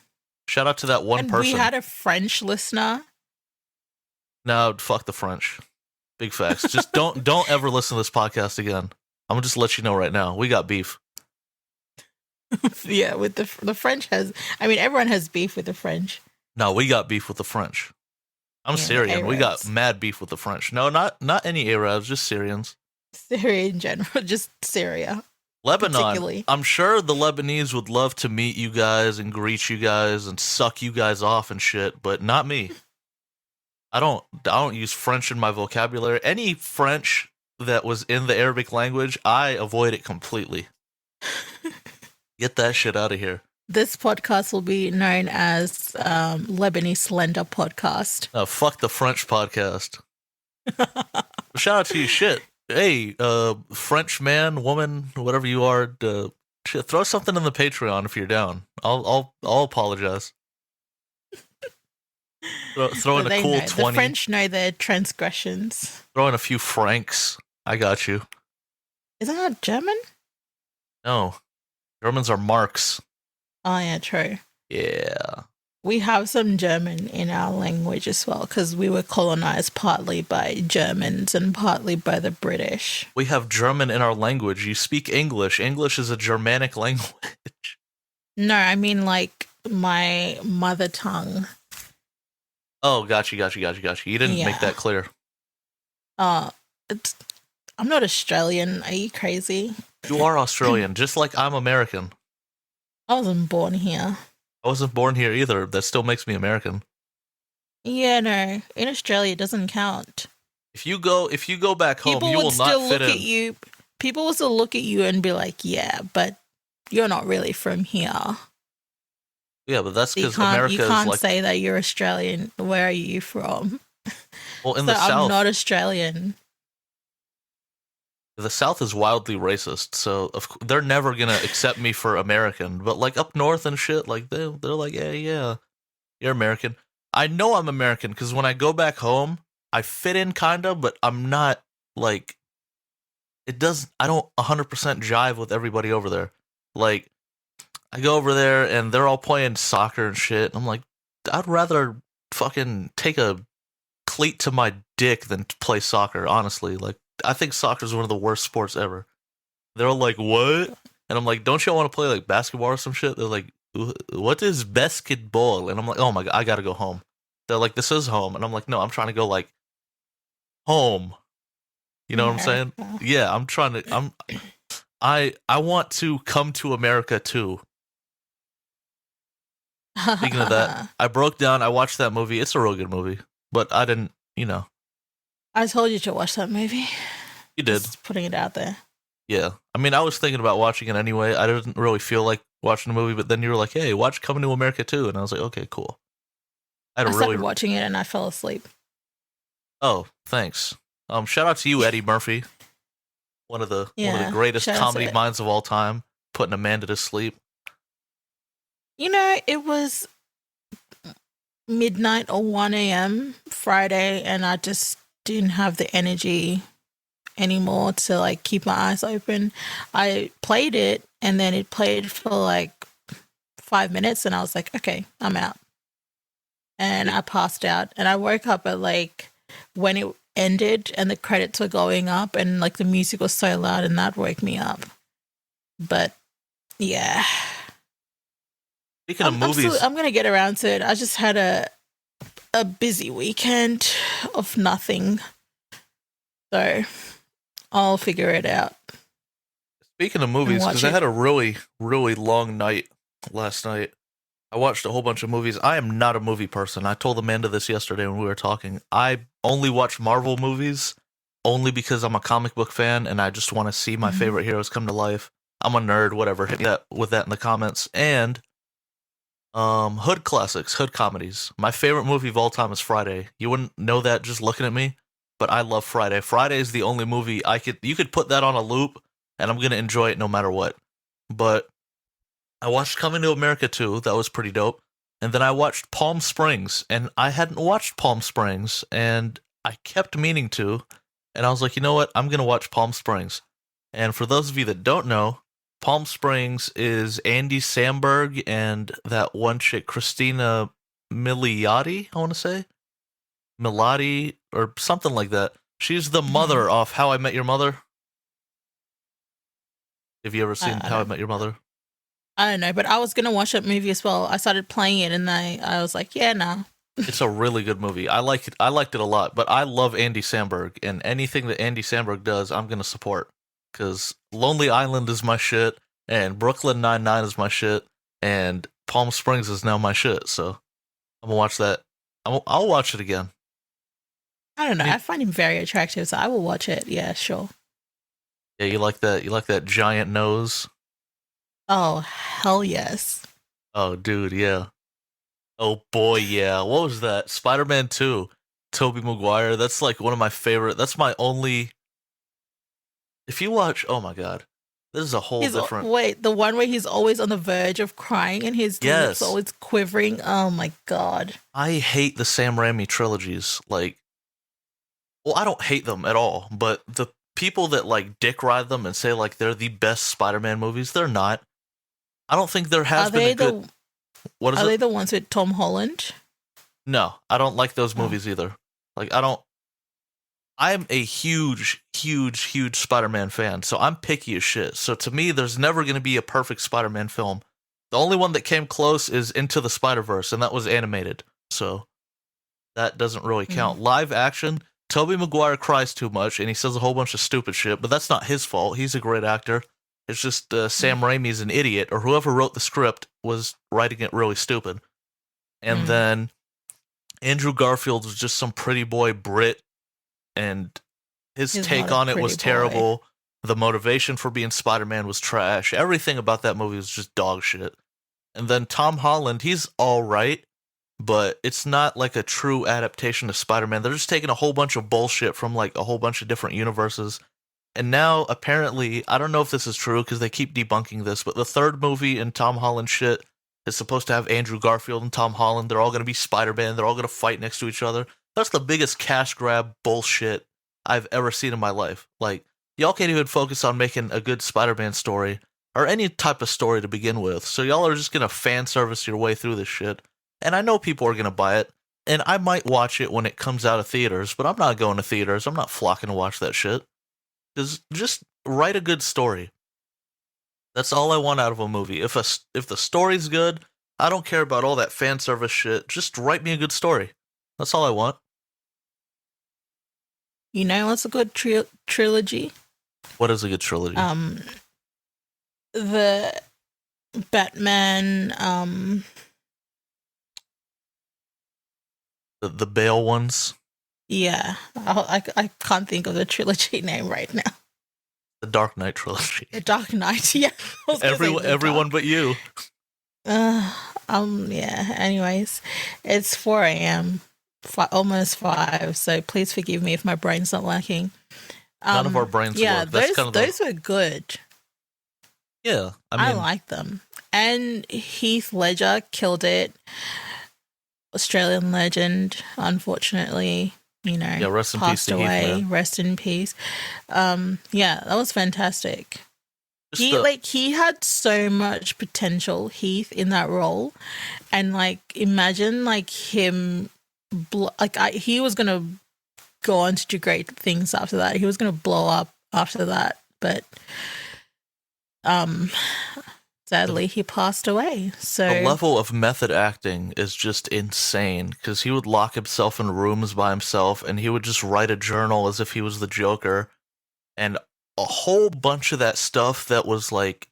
Shout out to that one and person. we had a French listener. No, fuck the French. Big facts. Just don't ever listen to this podcast again. I'm going to just let you know right now. We got beef. Yeah, with the French has. I mean, everyone has beef with the French. No, we got beef with the French. I'm Yeah, the Syrian. We got Arabs. mad beef with the French. No, not any Arabs, just Syrians. Syria in general, just Syria. Lebanon. Particularly. I'm sure the Lebanese would love to meet you guys and greet you guys and suck you guys off and shit, but not me. I don't use French in my vocabulary. Any French that was in the Arabic language, I avoid it completely. Get that shit out of here. This podcast will be known as Lebanese Slender Podcast. Fuck the French podcast. Shout out to you, shit. Hey, French man, woman, whatever you are, shit, throw something in the Patreon if you're down. I'll apologize. Throw in But a they cool know. 20. The French know their transgressions. Throw in a few francs. I got you. Isn't that German? No. Germans are marks. Oh, yeah, true. Yeah. We have some German in our language as well because we were colonized partly by Germans and partly by the British. We have German in our language. You speak English. English is a Germanic language. No, I mean like my mother tongue. Oh, got you. You didn't Yeah. make that clear. I'm not Australian. Are you crazy? You are Australian, just like I'm American. I wasn't born here. I wasn't born here either. That still makes me American. Yeah, no. In Australia, it doesn't count. If you go back home, People you would will still not fit look in. at you. People will still look at you and be like, "Yeah, but you're not really from here." Yeah, but that's You because can't. America You is can't like, say that you're Australian. Where are you from? well, in So the I'm South. not Australian. The South is wildly racist, so they're never gonna accept me for American. But like up north and shit, like they're like, yeah, you're American. I know I'm American because when I go back home, I fit in kinda, but I'm not like. I don't 100% jive with everybody over there. Like, I go over there and they're all playing soccer and shit. And I'm like, I'd rather fucking take a cleat to my dick than to play soccer, honestly. Like, I think soccer is one of the worst sports ever. They're like, what? And I'm like, don't y'all want to play like basketball or some shit? They're like, what is basketball? And I'm like, oh my God, I gotta go home. They're like, this is home. And I'm like, no, I'm trying to go like home. You know what I'm saying? Yeah, I'm trying to, I want to come to America too. Speaking of that, I broke down, I watched that movie. It's a real good movie, but I didn't, I told you to watch that movie. You did. Just putting it out there. Yeah. I mean, I was thinking about watching it anyway. I didn't really feel like watching the movie, but then you were like, hey, watch Coming to America too. And I was like, okay, cool. I started watching it and I fell asleep. Oh, thanks. Shout out to you, Eddie Murphy. One of the greatest comedy minds of all time, putting Amanda to sleep. It was midnight or 1 a.m. Friday, and I just didn't have the energy anymore to like keep my eyes open. I played it, and then it played for like 5 minutes, and I was like, okay, I'm out. And I passed out, and I woke up at like when it ended and the credits were going up, and like the music was so loud, and that woke me up. But yeah. Speaking of movies, I'm gonna get around to it. I just had a busy weekend of nothing, so I'll figure it out. Speaking of movies, because I had a really, really long night last night. I watched a whole bunch of movies. I am not a movie person. I told Amanda this yesterday when we were talking. I only watch Marvel movies only because I'm a comic book fan and I just want to see my favorite heroes come to life. I'm a nerd, whatever. Hit me with that in the comments. And hood classics, hood comedies. My favorite movie of all time is Friday. You wouldn't know that just looking at me, but I love Friday. Friday is the only movie you could put that on a loop and I'm gonna enjoy it no matter what. But I watched Coming to America too. That was pretty dope. And then I watched Palm Springs, and I hadn't watched Palm Springs, and I kept meaning to. And I was like, you know what? I'm gonna watch Palm Springs. And for those of you that don't know, Palm Springs is Andy Samberg and that one chick, Christina Milioti, I want to say. Milati, or something like that. She's the mother of How I Met Your Mother. Have you ever seen How I Met Your Mother? I don't know, but I was going to watch that movie as well. I started playing it and I was like, yeah, nah. It's a really good movie. I liked it a lot, but I love Andy Samberg, and anything that Andy Samberg does, I'm going to support. Because Lonely Island is my shit, and Brooklyn Nine-Nine is my shit, and Palm Springs is now my shit, so I'm going to watch that. I'll watch it again. I don't know. I find him very attractive, so I will watch it. Yeah, sure. Yeah, you like that giant nose? Oh, hell yes. Oh, dude, yeah. Oh, boy, yeah. What was that? Spider-Man 2. Tobey Maguire. That's like one of my favorite. That's my only... If you watch... Oh, my God. This is a whole different... Wait, the one where he's always on the verge of crying and his lips always quivering? Oh, my God. I hate the Sam Raimi trilogies. Like... Well, I don't hate them at all, but the people that, like, dick ride them and say, like, they're the best Spider-Man movies, they're not. I don't think there has been a good... What is it? Are they the ones with Tom Holland? No, I don't like those movies either. Like, I'm a huge, huge, huge Spider-Man fan, so I'm picky as shit. So to me, there's never going to be a perfect Spider-Man film. The only one that came close is Into the Spider-Verse, and that was animated. So that doesn't really count. Live action, Tobey Maguire cries too much, and he says a whole bunch of stupid shit, but that's not his fault. He's a great actor. It's just Sam Raimi's an idiot, or whoever wrote the script was writing it really stupid. And then Andrew Garfield was just some pretty boy Brit, and his take on it was terrible. The motivation for being Spider-Man was trash. Everything about that movie was just dog shit. And then Tom Holland, he's all right, but it's not like a true adaptation of Spider-Man. They're just taking a whole bunch of bullshit from like a whole bunch of different universes. And now, apparently, I don't know if this is true because they keep debunking this, but the third movie in Tom Holland shit is supposed to have Andrew Garfield and Tom Holland. They're all going to be Spider-Man. They're all going to fight next to each other. That's the biggest cash grab bullshit I've ever seen in my life. Like, y'all can't even focus on making a good Spider-Man story or any type of story to begin with. So y'all are just going to fan service your way through this shit. And I know people are going to buy it. And I might watch it when it comes out of theaters, but I'm not going to theaters. I'm not flocking to watch that shit. Just write a good story. That's all I want out of a movie. If the story's good, I don't care about all that fan service shit. Just write me a good story. That's all I want. You know what's a good trilogy? What is a good trilogy? The Batman, The Bale ones. yeah. I can't think of the trilogy name right now. The Dark Knight trilogy. The Dark Knight, yeah. Everyone but you. Yeah. Anyways, it's 4 a.m. Almost 5. So please forgive me if my brain's not working. None of our brains work. Those were good. Yeah, I like them. And Heath Ledger killed it. Australian legend, unfortunately, rest in peace passed to Heath, away. man. Rest in peace. Yeah, that was fantastic. He had so much potential, Heath, in that role, and like imagine like him, he was gonna go on to do great things after that. He was gonna blow up after that, but sadly he passed away. So the level of method acting is just insane because he would lock himself in rooms by himself and he would just write a journal as if he was the Joker, and a whole bunch of that stuff that was like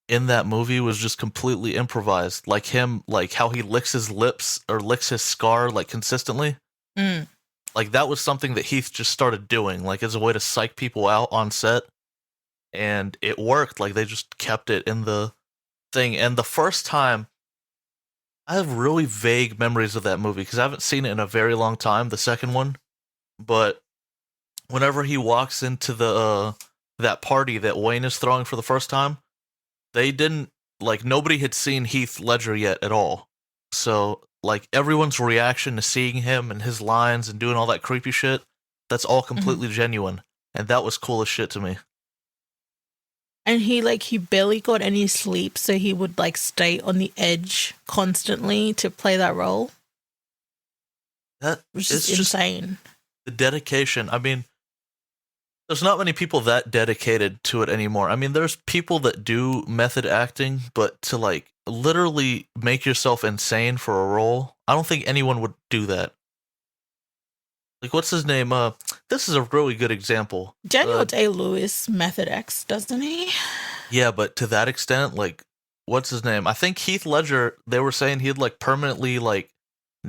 in that movie was just completely improvised. Like him, like how he licks his lips or licks his scar like consistently. Like that was something that Heath just started doing, like as a way to psych people out on set, and it worked. Like they just kept it in the thing. And the first time, I have really vague memories of that movie because I haven't seen it in a very long time. The second one, but whenever he walks into the that party that Wayne is throwing for the first time, they didn't nobody had seen Heath Ledger yet at all. So like everyone's reaction to seeing him and his lines and doing all that creepy shit, that's all completely genuine, and that was cool as shit to me. And he barely got any sleep, so he would stay on the edge constantly to play that role. Which is insane. The dedication. I mean, there's not many people that dedicated to it anymore. I mean, there's people that do method acting, but to literally make yourself insane for a role, I don't think anyone would do that. Like, what's his name? This is a really good example. Daniel Day-Lewis method acts, doesn't he? Yeah, but to that extent, what's his name? I think Heath Ledger, they were saying he had permanently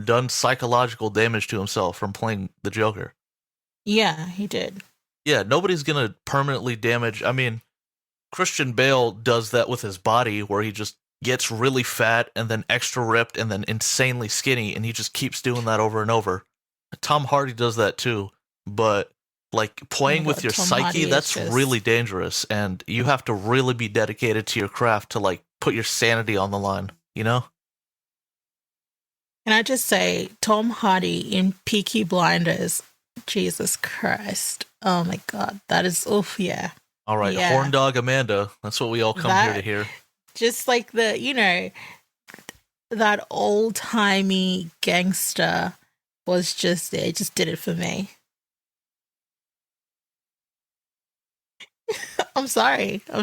done psychological damage to himself from playing the Joker. Yeah, he did. Yeah, nobody's gonna permanently damage. I mean, Christian Bale does that with his body, where he just gets really fat and then extra ripped and then insanely skinny, and he just keeps doing that over and over. Tom Hardy does that too, but playing with your psyche, that's really dangerous, and you have to really be dedicated to your craft to put your sanity on the line, you know? Can I just say, Tom Hardy in Peaky Blinders, Jesus Christ. Oh my God. That is, oof, yeah. All right, yeah. Horn Dog Amanda. That's what we all come here to hear. Just that old-timey gangster was just there. It just did it for me. I'm sorry. No,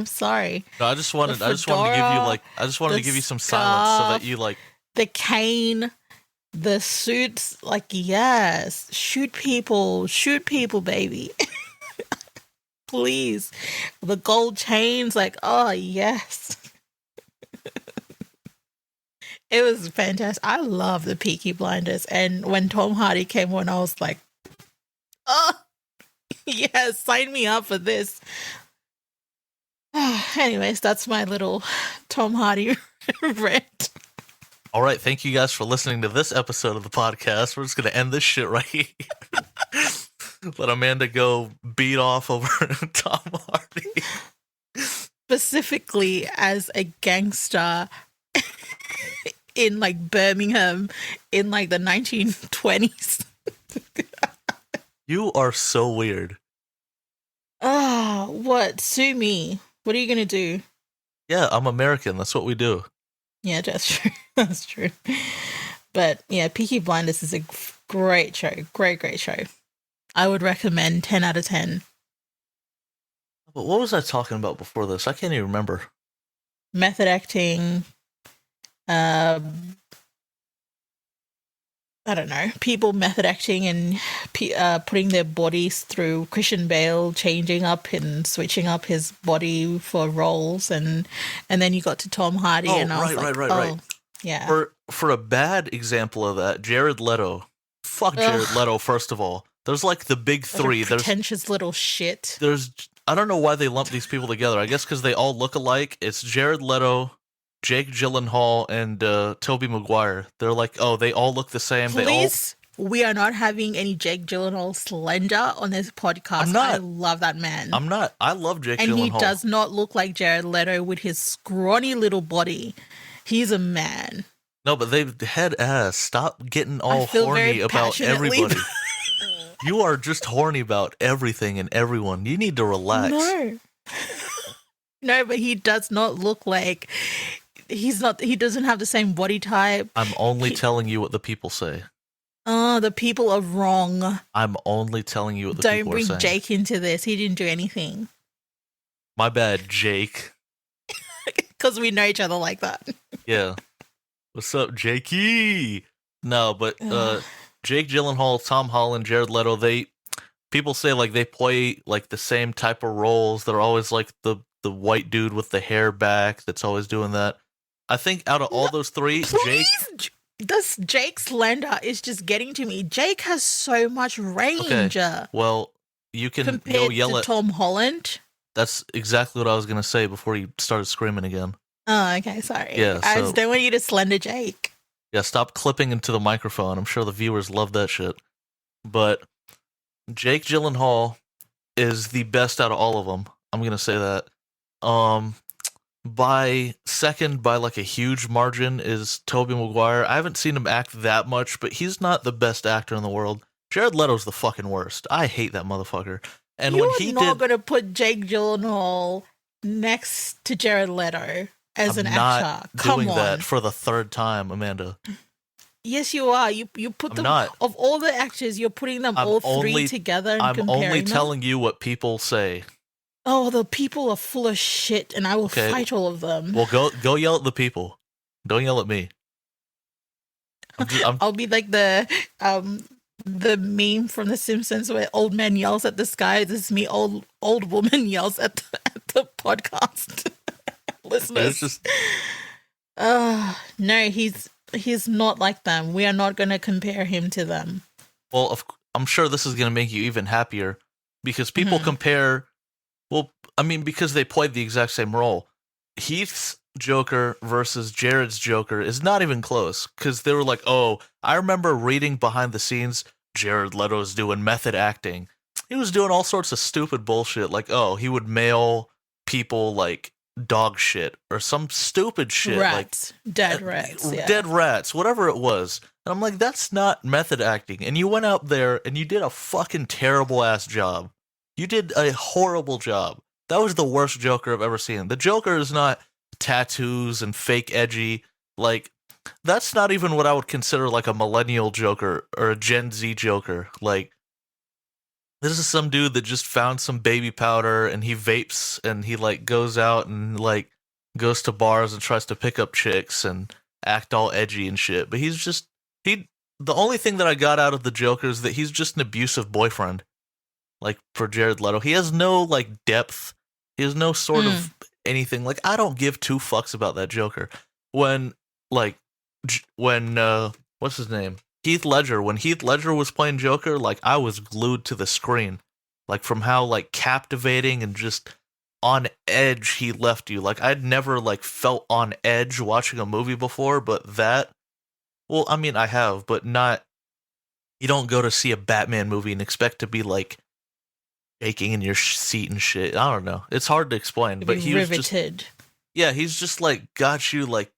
I just wanted to give you some silence so that you the cane, the suits, yes, shoot people, baby. Please. The gold chains, oh yes. It was fantastic. I love the Peaky Blinders, and when Tom Hardy came on, I was like, oh yes, sign me up for this. Anyways, that's my little Tom Hardy rant. All right, thank you guys for listening to this episode of the podcast. We're just going to end this shit right here. Let Amanda go beat off over Tom Hardy. Specifically as a gangster in Birmingham in the 1920s. You are so weird. What? Sue me. What are you going to do? Yeah, I'm American. That's what we do. Yeah, that's true. That's true. But yeah, Peaky Blinders is a great show. Great show. I would recommend 10 out of 10. But what was I talking about before this? I can't even remember. Method acting. I don't know. People method acting and putting their bodies through Christian Bale, changing up and switching up his body for roles, and then you got to Tom Hardy, and I was like, right. Yeah. For a bad example of that, Jared Leto. Fuck Jared Leto, first of all. There's like the big three. Pretentious little shit. I don't know why they lump these people together. I guess because they all look alike. It's Jared Leto, Jake Gyllenhaal, and Tobey Maguire. They're like, oh, they all look the same. Please, we are not having any Jake Gyllenhaal slander on this podcast. I'm not. I love that man. I'm not. I love Jake Gyllenhaal. And he does not look like Jared Leto with his scrawny little body. He's a man. No, but they head ass. Stop getting all horny about everybody. You are just horny about everything and everyone. You need to relax. No, but he does not look like he doesn't have the same body type. I'm only telling you what the people say. Oh, the people are wrong. I'm only telling you what the people are saying. Don't bring Jake into this. He didn't do anything. My bad, Jake. Because we know each other like that. Yeah. What's up, Jakey? No, but Jake Gyllenhaal, Tom Holland, Jared Leto, people say like they play like the same type of roles. They're always like the white dude with the hair back that's always doing that. I think out of all those three, Jake slander is just getting to me. Jake has so much range. Okay. Well, you can compared go yell to at Tom Holland. That's exactly what I was gonna say before you started screaming again. Oh, okay, sorry. Yeah, I just don't want you to slender Jake. Yeah, stop clipping into the microphone. I'm sure the viewers love that shit. But Jake Gyllenhaal is the best out of all of them. I'm gonna say that. By second, by like a huge margin, is Tobey Maguire. I haven't seen him act that much, but he's not the best actor in the world. Jared Leto's the fucking worst. I hate that motherfucker. And You're not gonna put Jake Gyllenhaal next to Jared Leto as an actor. Come on. Doing that for the third time, Amanda. Yes, you are. You put them of all the actors. You're putting them all three together and comparing them. I'm only telling you what people say. Oh, the people are full of shit, and I will fight all of them. Well, go yell at the people. Don't yell at me. I'll be like the meme from The Simpsons where old man yells at the sky. This is me, old woman yells at the podcast listeners. No, he's not like them. We are not going to compare him to them. Well, I'm sure this is going to make you even happier because people compare. Well, I mean, because they played the exact same role. Heath's Joker versus Jared's Joker is not even close because they were like, oh, I remember reading behind the scenes, Jared Leto's doing method acting. He was doing all sorts of stupid bullshit, like, oh, he would mail people like dog shit or some stupid shit. Rats. Like dead rats. Yeah. Dead rats, whatever it was. And I'm like, that's not method acting. And you went out there and you did a fucking terrible ass job. You did a horrible job. That was the worst Joker I've ever seen. The Joker is not tattoos and fake edgy. Like, that's not even what I would consider like a millennial Joker or a Gen Z Joker. Like, this is some dude that just found some baby powder and he vapes and he like goes out and like goes to bars and tries to pick up chicks and act all edgy and shit. But the only thing that I got out of the Joker is that he's just an abusive boyfriend. Like, for Jared Leto. He has no, like, depth. He has no sort of anything. Like, I don't give two fucks about that Joker. When, what's his name? Heath Ledger. When Heath Ledger was playing Joker, like, I was glued to the screen. Like, from how, like, captivating and just on edge he left you. Like, I'd never, like, felt on edge watching a movie before, but that, well, I mean, I have, but not, you don't go to see a Batman movie and expect to be, like, shaking in your seat and shit. I don't know. It's hard to explain, but he was just, yeah, he's just like got you like,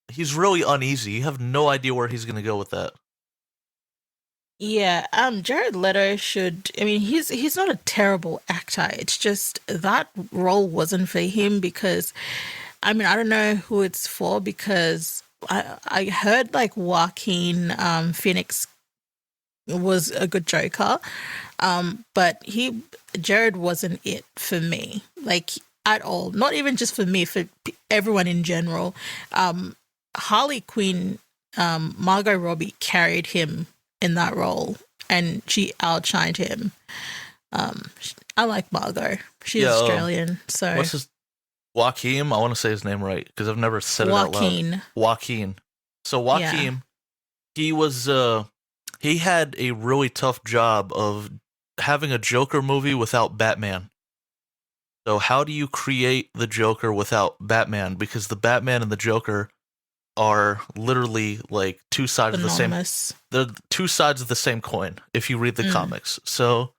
he's really uneasy. You have no idea where he's gonna go with that. Yeah, Jared Leto he's not a terrible actor. It's just that role wasn't for him because, I mean, I don't know who it's for because I heard like Joaquin Phoenix was a good Joker, but Jared wasn't it for me, like at all. Not even just for me, for everyone in general. Harley Quinn, Margot Robbie carried him in that role, and she outshined him. I like Margot. She's Australian, so what's his Joaquin? I want to say his name right because I've never said it out loud. Joaquin. So Joaquin, he was he had a really tough job of having a Joker movie without Batman. So how do you create the Joker without Batman? Because the Batman and the Joker are literally like two sides of the same. They're two sides of the same coin. If you read the comics, so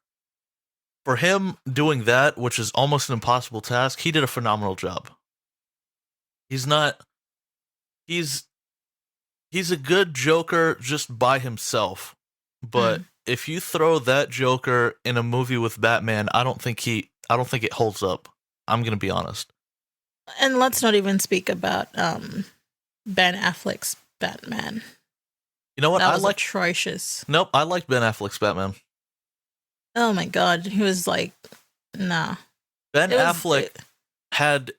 for him doing that, which is almost an impossible task, he did a phenomenal job. He's a good Joker just by himself, but if you throw that Joker in a movie with Batman, I don't think it holds up. I'm gonna be honest. And let's not even speak about Ben Affleck's Batman. You know what? That was atrocious. Nope, I liked Ben Affleck's Batman. Oh my god, he was like, nah. Ben Affleck had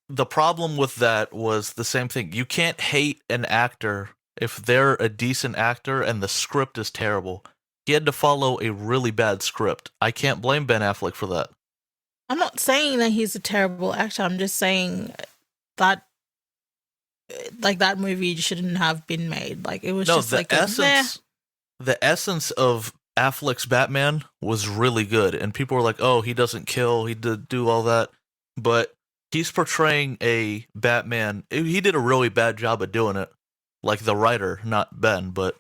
the problem with that was the same thing. You can't hate an actor if they're a decent actor and the script is terrible. He had to follow a really bad script. I can't blame Ben Affleck for that. I'm not saying that he's a terrible actor. I'm just saying that like that movie shouldn't have been made. Like it was just like the essence of Affleck's Batman was really good, and people were like, "Oh, he doesn't kill, he did do all that," but he's portraying a Batman. He did a really bad job of doing it, like the writer, not Ben, but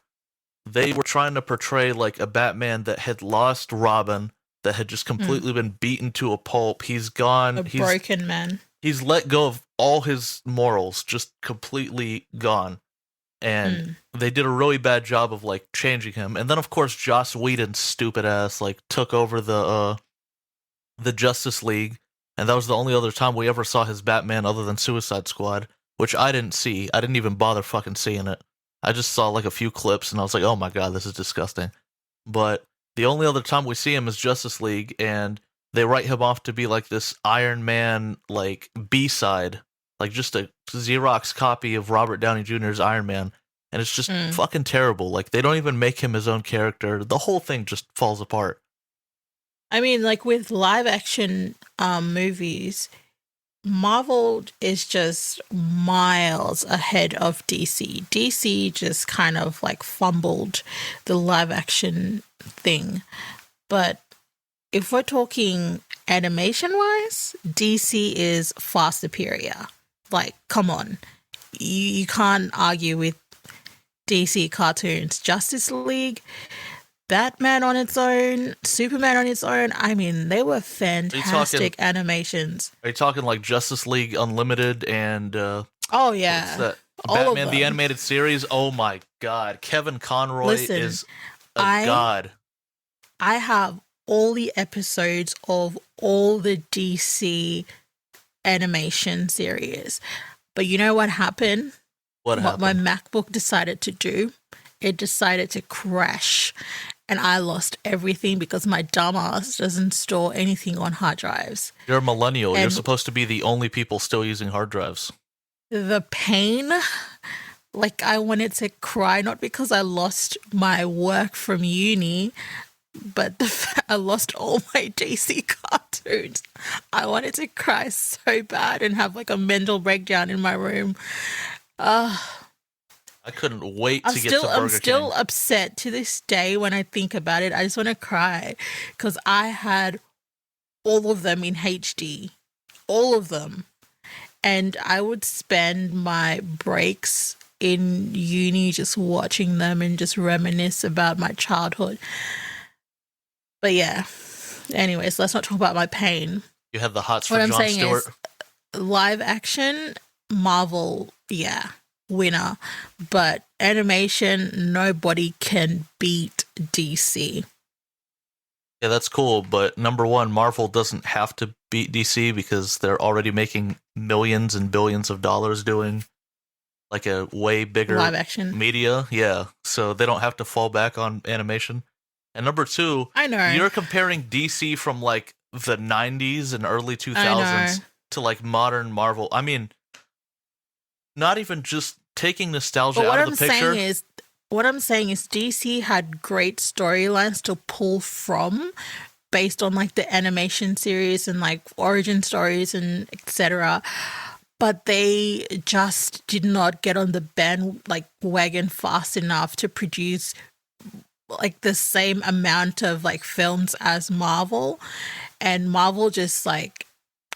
they were trying to portray like a Batman that had lost Robin, that had just completely been beaten to a pulp. He's gone. He's broken man. He's let go of all his morals, just completely gone. And they did a really bad job of like changing him. And then of course Joss Whedon's stupid ass like took over the Justice League, and that was the only other time we ever saw his Batman other than Suicide Squad, which I didn't see. I didn't even bother fucking seeing it. I just saw like a few clips and I was like, "Oh my god, this is disgusting." But the only other time we see him is Justice League, and they write him off to be like this Iron Man like B-side, like just a Xerox copy of Robert Downey Jr.'s Iron Man, and it's just fucking terrible. Like they don't even make him his own character. The whole thing just falls apart. I mean, like with live action movies, Marvel is just miles ahead of DC. DC just kind of like fumbled the live action thing. But if we're talking animation wise, DC is far superior. Like, come on. You can't argue with DC cartoons. Justice League, Batman on its own, Superman on its own. I mean, they were fantastic animations. Are you talking like Justice League Unlimited and oh yeah, what's that? Batman the Animated Series? Oh my god, Kevin Conroy is a god. I have all the episodes of all the DC animation series. But you know what happened? What happened? My MacBook decided to do? It decided to crash. And I lost everything because my dumbass doesn't store anything on hard drives. You're a millennial. You're supposed to be the only people still using hard drives. The pain, like I wanted to cry, not because I lost my work from uni, but I lost all my DC cartoons. I wanted to cry so bad and have like a mental breakdown in my room. I couldn't wait to get to Burger King. I'm still upset to this day when I think about it. I just want to cry because I had all of them in HD. All of them. And I would spend my breaks in uni just watching them and just reminisce about my childhood. But yeah. Anyways, let's not talk about my pain. You had the hots for Jon Stewart. Is, live action, Marvel, yeah, winner. But animation, nobody can beat DC. Yeah, that's cool. But number one, Marvel doesn't have to beat DC because they're already making millions and billions of dollars doing like a way bigger live action media. Yeah, so they don't have to fall back on animation. And number two, I know. you're comparing DC from like the 90s and early 2000s to like modern Marvel. I mean, not even just taking nostalgia out of the picture. What I'm saying is DC had great storylines to pull from based on like the animation series and like origin stories and etc. But they just did not get on the wagon fast enough to produce like the same amount of like films as Marvel, and Marvel just like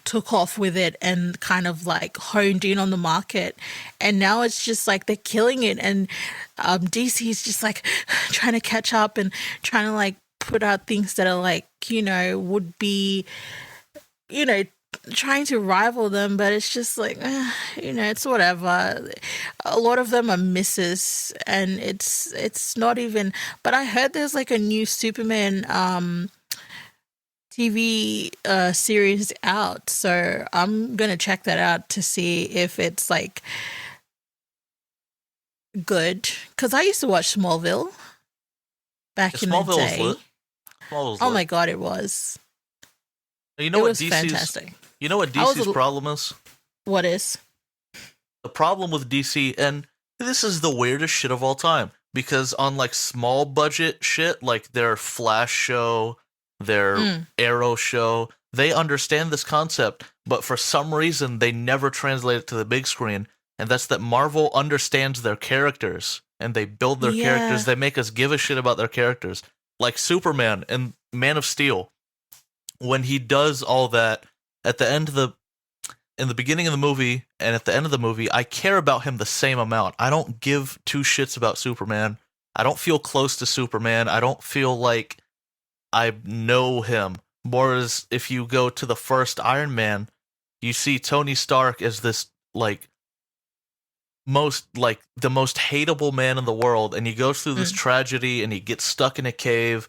took off with it and kind of like honed in on the market, and now it's just like they're killing it, and DC is just like trying to catch up and trying to like put out things that are like, you know, would be, you know, trying to rival them, but it's just like, you know, it's whatever. A lot of them are misses, and it's not even. But I heard there's like a new Superman TV series out, so I'm gonna check that out to see if it's like good. Because I used to watch Smallville back in the day. Was lit. Smallville's oh lit. my god, it was. You know it what was DC's fantastic. You know what DC's problem is? What is? The problem with DC, and this is the weirdest shit of all time, because on like small budget shit, like their Flash show, their Arrow show, they understand this concept, but for some reason they never translate it to the big screen, and that's that Marvel understands their characters, and they build their characters, they make us give a shit about their characters. Like Superman and Man of Steel, when he does all that, at the end of in the beginning of the movie and at the end of the movie, I care about him the same amount. I don't give two shits about Superman. I don't feel close to Superman. I don't feel like I know him. Whereas if you go to the first Iron Man, you see Tony Stark as this like the most hateable man in the world, and he goes through this tragedy, and he gets stuck in a cave,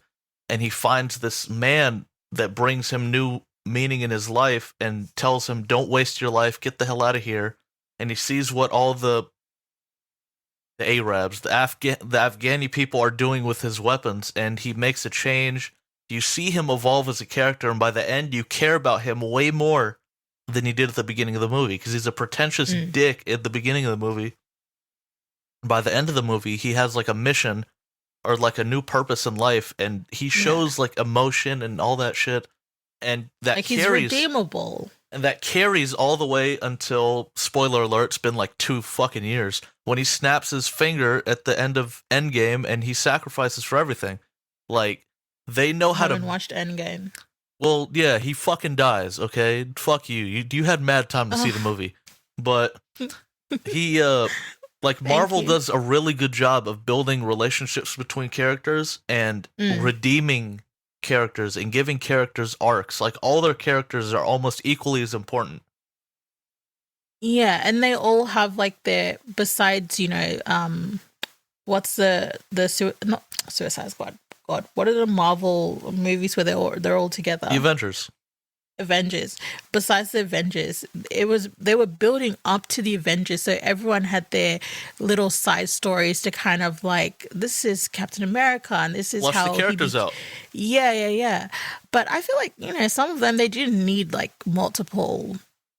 and he finds this man that brings him new meaning in his life and tells him, don't waste your life, get the hell out of here. And he sees what all the Arabs, the Afghani people are doing with his weapons, and he makes a change. You see him evolve as a character, and by the end you care about him way more than you did at the beginning of the movie, because he's a pretentious dick at the beginning of the movie. By the end of the movie, he has like a mission or like a new purpose in life, and he shows like emotion and all that shit. And that like carries, he's redeemable. And that carries all the way until, spoiler alert, it's been like 2 fucking years, when he snaps his finger at the end of Endgame and he sacrifices for everything. Like, they know how to... I haven't watched Endgame. Well, yeah, he fucking dies, okay? Fuck you. You had mad time to see the movie. But he, like, Marvel does a really good job of building relationships between characters and redeeming characters and giving characters arcs. Like, all their characters are almost equally as important. Yeah, and they all have like their, besides, you know, what's not Suicide Squad. God, what are the Marvel movies where they're all together? The Avengers. Besides the Avengers, they were building up to the Avengers, so everyone had their little side stories to kind of like, this is Captain America and this is how the characters out. Yeah. But I feel like, you know, some of them, they didn't need like multiple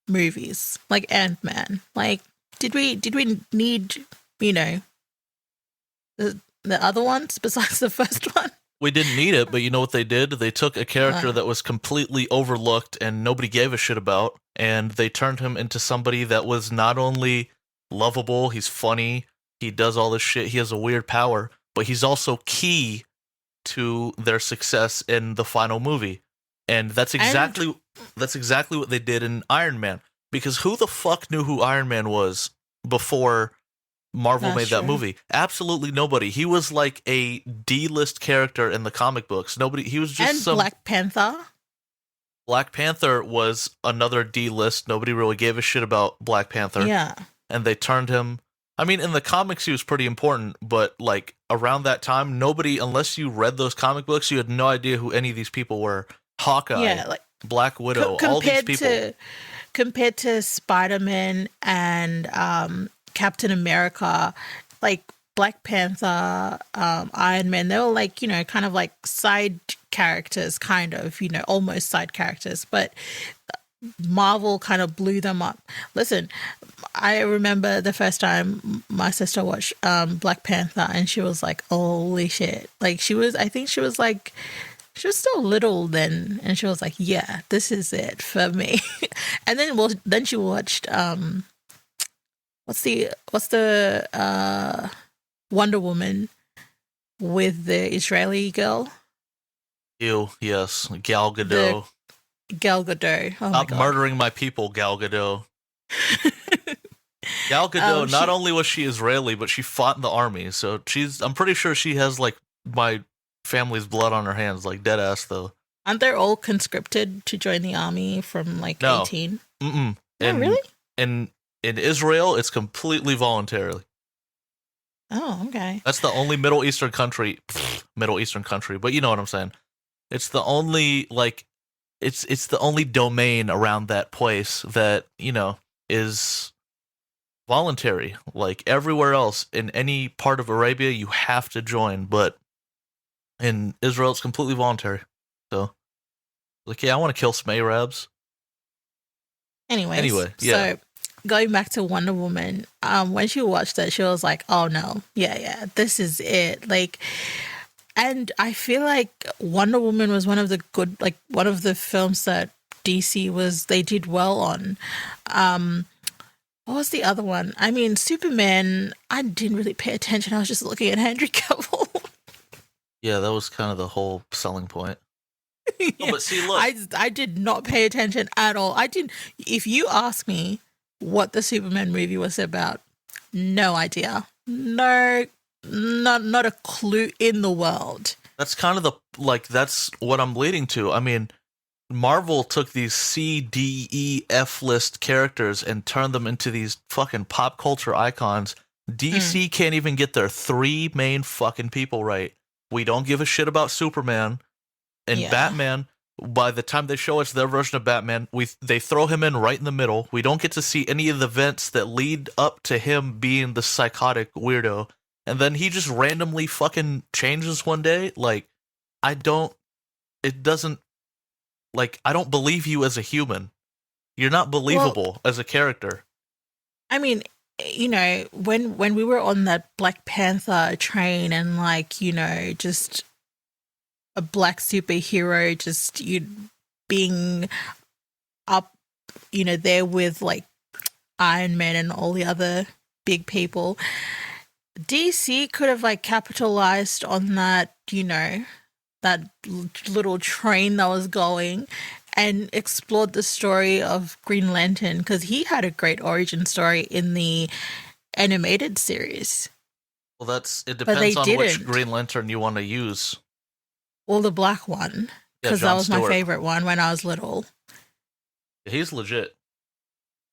movies, like Ant-Man. Like, did we need, you know, the other ones besides the first one? We didn't need it, but you know what they did? They took a character that was completely overlooked and nobody gave a shit about, and they turned him into somebody that was not only lovable, he's funny, he does all this shit, he has a weird power, but he's also key to their success in the final movie. And that's exactly what they did in Iron Man. Because who the fuck knew who Iron Man was before Marvel made that movie? Absolutely nobody. He was like a D-list character in the comic books. Nobody. He was just Black Panther. Black Panther was another D-list. Nobody really gave a shit about Black Panther. Yeah. And they turned him. I mean, in the comics, he was pretty important, but like around that time, nobody, unless you read those comic books, you had no idea who any of these people were. Hawkeye, like Black Widow, all these people. Compared to Spider-Man and Captain America, like Black Panther, Iron Man, they were like, kind of like side characters, kind of, almost side characters, but Marvel kind of blew them up. Listen, I remember the first time my sister watched Black Panther, and she was like, holy shit. Like, I think she was like, she was still little then, and she was like, yeah, this is it for me. And then she watched, what's the Wonder Woman with the Israeli girl? Ew, yes. Gal Gadot. Gal Gadot. Oh my Stop God. murdering my people, Gal Gadot. Gal Gadot, not only was she Israeli, but she fought in the army. So I'm pretty sure she has like my family's blood on her hands, like dead ass though. Aren't they all conscripted to join the army from like 18? Mm-mm. No, really? In Israel, it's completely voluntary. Oh, okay. That's the only Middle Eastern country, but you know what I'm saying. It's the only like, it's the only domain around that place that is voluntary. Like everywhere else in any part of Arabia, you have to join, but in Israel, it's completely voluntary. So, like, yeah, I want to kill some Arabs. Anyway, yeah. So going back to Wonder Woman, when she watched it, she was like, "Oh no, yeah, this is it." Like, and I feel like Wonder Woman was one of the films that they did well on. What was the other one? I mean, Superman, I didn't really pay attention. I was just looking at Henry Cavill. Yeah, that was kind of the whole selling point. Yeah. Oh, but see, look. I did not pay attention at all. I didn't. If you ask me what the Superman movie was about, no idea. No, not a clue in the world. That's kind of that's what I'm leading to. I mean, Marvel took these C, D, E, F list characters and turned them into these fucking pop culture icons. DC can't even get their 3 main fucking people right. We don't give a shit about Superman. And Batman, by the time they show us their version of Batman, they throw him in right in the middle. We don't get to see any of the events that lead up to him being the psychotic weirdo. And then he just randomly fucking changes one day. Like, I don't believe you as a human. You're not believable as a character. I mean, when we were on that Black Panther train and just a black superhero just being up, there with like Iron Man and all the other big people, DC could have like capitalized on that, that little train that was going and explored the story of Green Lantern, because he had a great origin story in the animated series. Well, it depends on which Green Lantern you want to use. Well, the black one, because that was my favorite one when I was little. He's legit.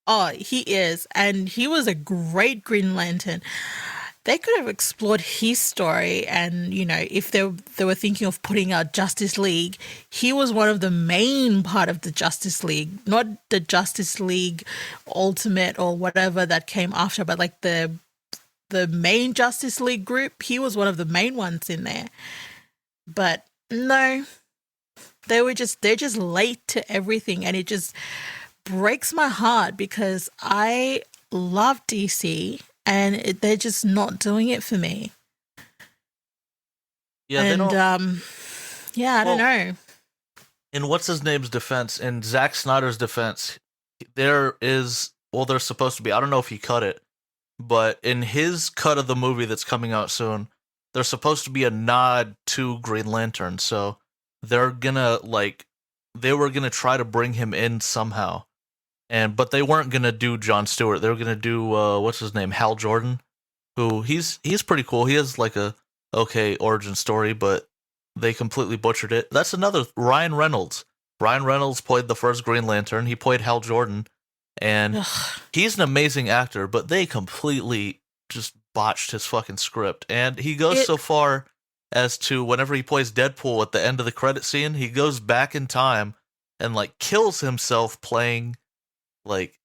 Oh, he is. And he was a great Green Lantern. They could have explored his story, and, if they were thinking of putting out Justice League, he was one of the main part of the Justice League, not the Justice League Ultimate or whatever that came after, but like the main Justice League group. He was one of the main ones in there. But no, they're just late to everything, and it just breaks my heart because I love DC and they're just not doing it for me. Yeah, and I don't know. In what's his name's defense, in Zack Snyder's defense, there's supposed to be, I don't know if he cut it, but in his cut of the movie that's coming out soon, there's supposed to be a nod to Green Lantern, so they were gonna try to bring him in somehow, but they weren't gonna do Jon Stewart. They were gonna do what's his name, Hal Jordan, who he's pretty cool. He has like a okay origin story, but they completely butchered it. That's another Ryan Reynolds. Ryan Reynolds played the first Green Lantern. He played Hal Jordan, and he's an amazing actor, but they completely just botched his fucking script. And he goes so far as to, whenever he plays Deadpool at the end of the credit scene, he goes back in time and like kills himself playing like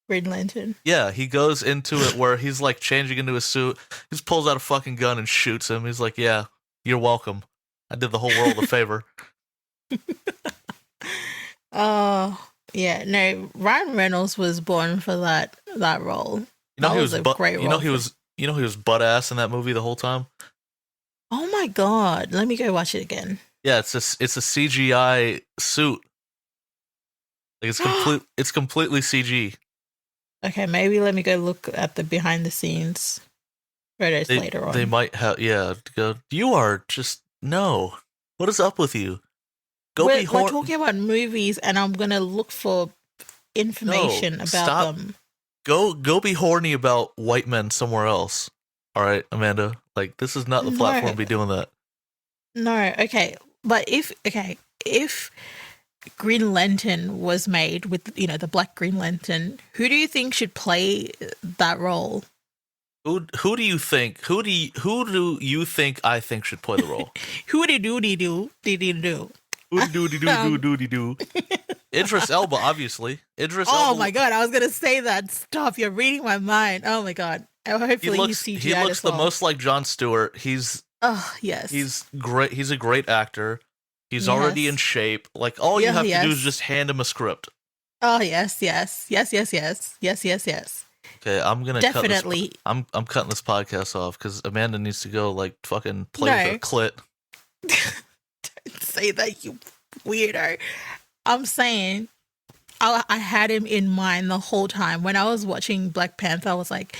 Green Lantern. Yeah, he goes into it where he's like changing into his suit. He just pulls out a fucking gun and shoots him. He's like, "Yeah, you're welcome. I did the whole world a favor." Oh, yeah. No, Ryan Reynolds was born for that role. You know That he was was a great you know role he for- was you know he was butt ass in that movie the whole time. Oh my god! Let me go watch it again. Yeah, it's a CGI suit. Like it's completely CG. Okay, maybe let me go look at the behind the scenes photos later on. They might have go. You are just no. What is up with you? We're talking about movies, and I'm gonna look for information about them. Go be horny about white men somewhere else. All right, Amanda. Like this is not the platform to be doing that. No, okay, but if Green Lantern was made with the Black Green Lantern, who do you think should play that role? Who do you think I think should play the role? Who do? Do. Idris Elba, obviously. Idris Elba. Oh my god, I was gonna say that. Stop! You're reading my mind. Oh my god. Hopefully he looks the most like Jon Stewart. Oh yes. He's great. He's a great actor. He's already in shape. Like all you have to do is just hand him a script. Oh yes. Okay, I'm gonna definitely. I'm cutting this podcast off because Amanda needs to go like fucking play with her clit. Don't say that, you weirdo. I'm saying I had him in mind the whole time when I was watching Black Panther. I was like,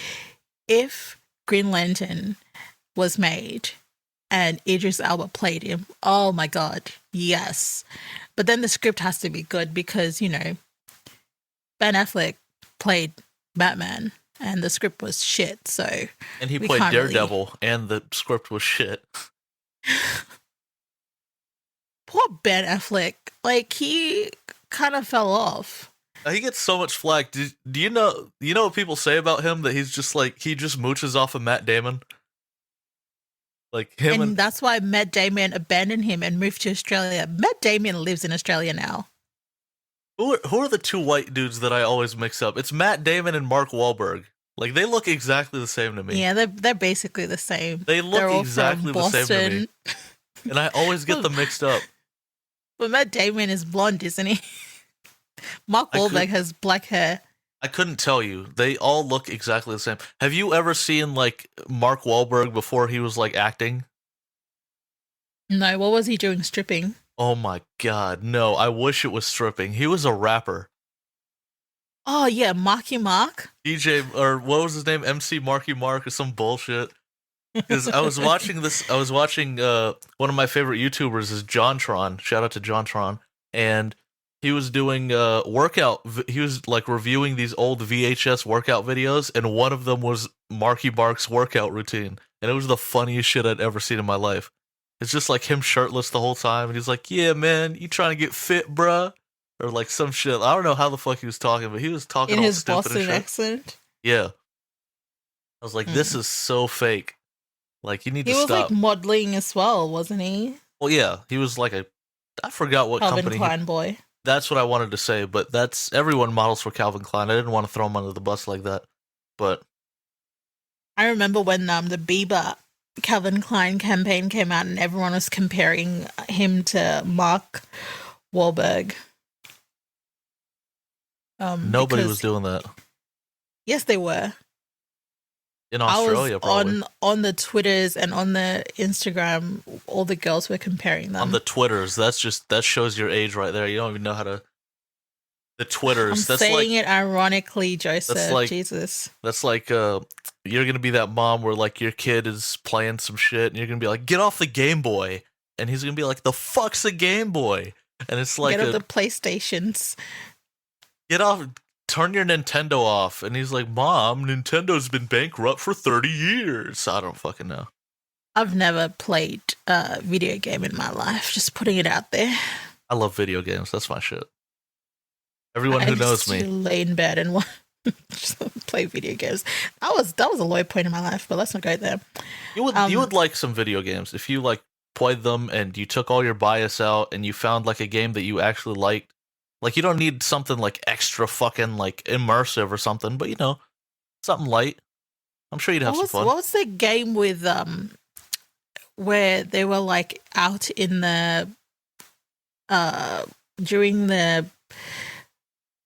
if Green Lantern was made and Idris Elba played him, oh my god, yes. But then the script has to be good because Ben Affleck played Batman and the script was shit. So and he played Daredevil and the script was shit. Poor Ben Affleck. Like he kind of fell off. He gets so much flack. Do you know what people say about him? That he's just like he just mooches off of Matt Damon. Like him, and that's why Matt Damon abandoned him and moved to Australia. Matt Damon lives in Australia now. Who are the two white dudes that I always mix up? It's Matt Damon and Mark Wahlberg. Like they look exactly the same to me. Yeah, they're basically the same. They look exactly the same to me. And I always get them mixed up. But Matt Damon is blonde, isn't he? Mark Wahlberg has black hair. I couldn't tell you. They all look exactly the same. Have you ever seen like Mark Wahlberg before he was like acting? No, what was he doing? Stripping? Oh my god, no. I wish it was stripping. He was a rapper. Oh yeah, Marky Mark? DJ, or what was his name? MC Marky Mark or some bullshit. Because I was watching one of my favorite YouTubers is JonTron. Shout out to JonTron. And he was doing he was like reviewing these old VHS workout videos, and one of them was Marky Mark's workout routine. And it was the funniest shit I'd ever seen in my life. It's just like him shirtless the whole time, and he's like, "Yeah, man, you trying to get fit, bruh?" Or like some shit. I don't know how the fuck he was talking, but he was talking in his stupid Boston accent. Yeah. I was like, this is so fake. Like, you need to stop. He was like modeling as well, wasn't he? Well, yeah, he was like I forgot what Calvin company. Klein boy. That's what I wanted to say, but everyone models for Calvin Klein. I didn't want to throw him under the bus like that, but I remember when the Bieber Calvin Klein campaign came out and everyone was comparing him to Mark Wahlberg. Nobody was doing that. Yes, they were. In Australia, probably. On the Twitters and on the Instagram, all the girls were comparing them. On the Twitters, that shows your age right there. You don't even know how to. The Twitters. I'm saying it ironically, Joseph. Jesus. That's like you're gonna be that mom where like your kid is playing some shit and you're gonna be like, "Get off the Game Boy," and he's gonna be like, "The fuck's a Game Boy?" And it's like, "Get off the PlayStations. Get off." Turn your Nintendo off. And he's like, "Mom, Nintendo's been bankrupt for 30 years. I don't fucking know. I've never played a video game in my life. Just putting it out there. I love video games. That's my shit. Everyone who knows me. Lay in bed and just play video games. That was a low point in my life, but let's not go there. You would like some video games if you like played them and you took all your bias out and you found like a game that you actually liked. Like, you don't need something like extra fucking like immersive or something, but something light. I'm sure you'd have some fun. What was the game with where they were like out in the during the,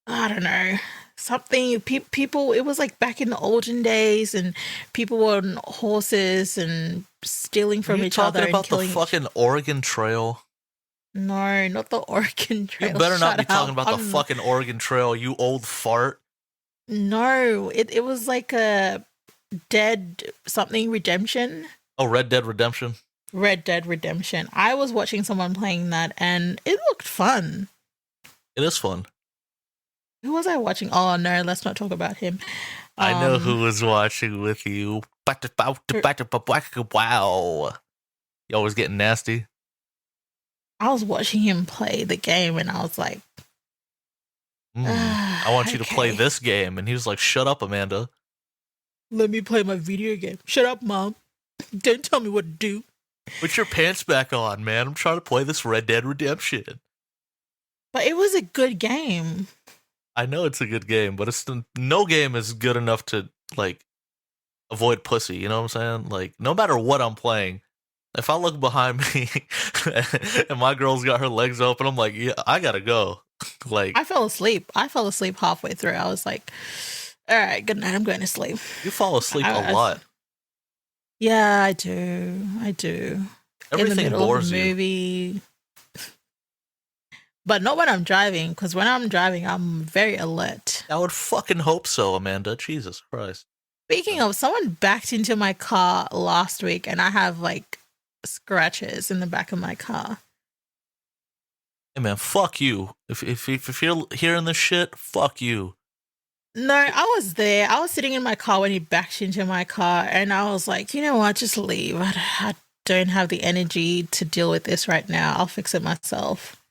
I don't know, something people, it was like back in the olden days, and people were on horses and stealing from each other and killing. You talking about the fucking Oregon Trail? No, not the Oregon Trail. You better not be talking about the fucking Oregon Trail, you old fart. No, it was like a Dead something Redemption. Oh, Red Dead Redemption. Red Dead Redemption. I was watching someone playing that and it looked fun. It is fun. Who was I watching? Oh no, let's not talk about him. I know who was watching with you. Wow. You always getting nasty. I was watching him play the game and I was like, I want you to play this game. And he was like, shut up, Amanda. Let me play my video game. Shut up, Mom. Don't tell me what to do. Put your pants back on, man. I'm trying to play this Red Dead Redemption. But it was a good game. I know it's a good game, but no game is good enough to, like, avoid pussy. You know what I'm saying? Like, no matter what I'm playing, if I look behind me and my girl's got her legs open, I'm like, yeah, I gotta go. Like, I fell asleep. Halfway through. I was like, all right, good night. I'm going to sleep. You fall asleep a lot. Yeah, I do. Everything in the middle bores of a movie. But not when I'm driving, because when I'm driving, I'm very alert. I would fucking hope so, Amanda. Jesus Christ. Speaking of, someone backed into my car last week, and I have, like, scratches in the back of my car. Hey, man, fuck you. If you're hearing this shit, fuck you. No, I was there. I was sitting in my car when he backed into my car, and I was like, you know what, just leave. I don't have the energy to deal with this right now. I'll fix it myself.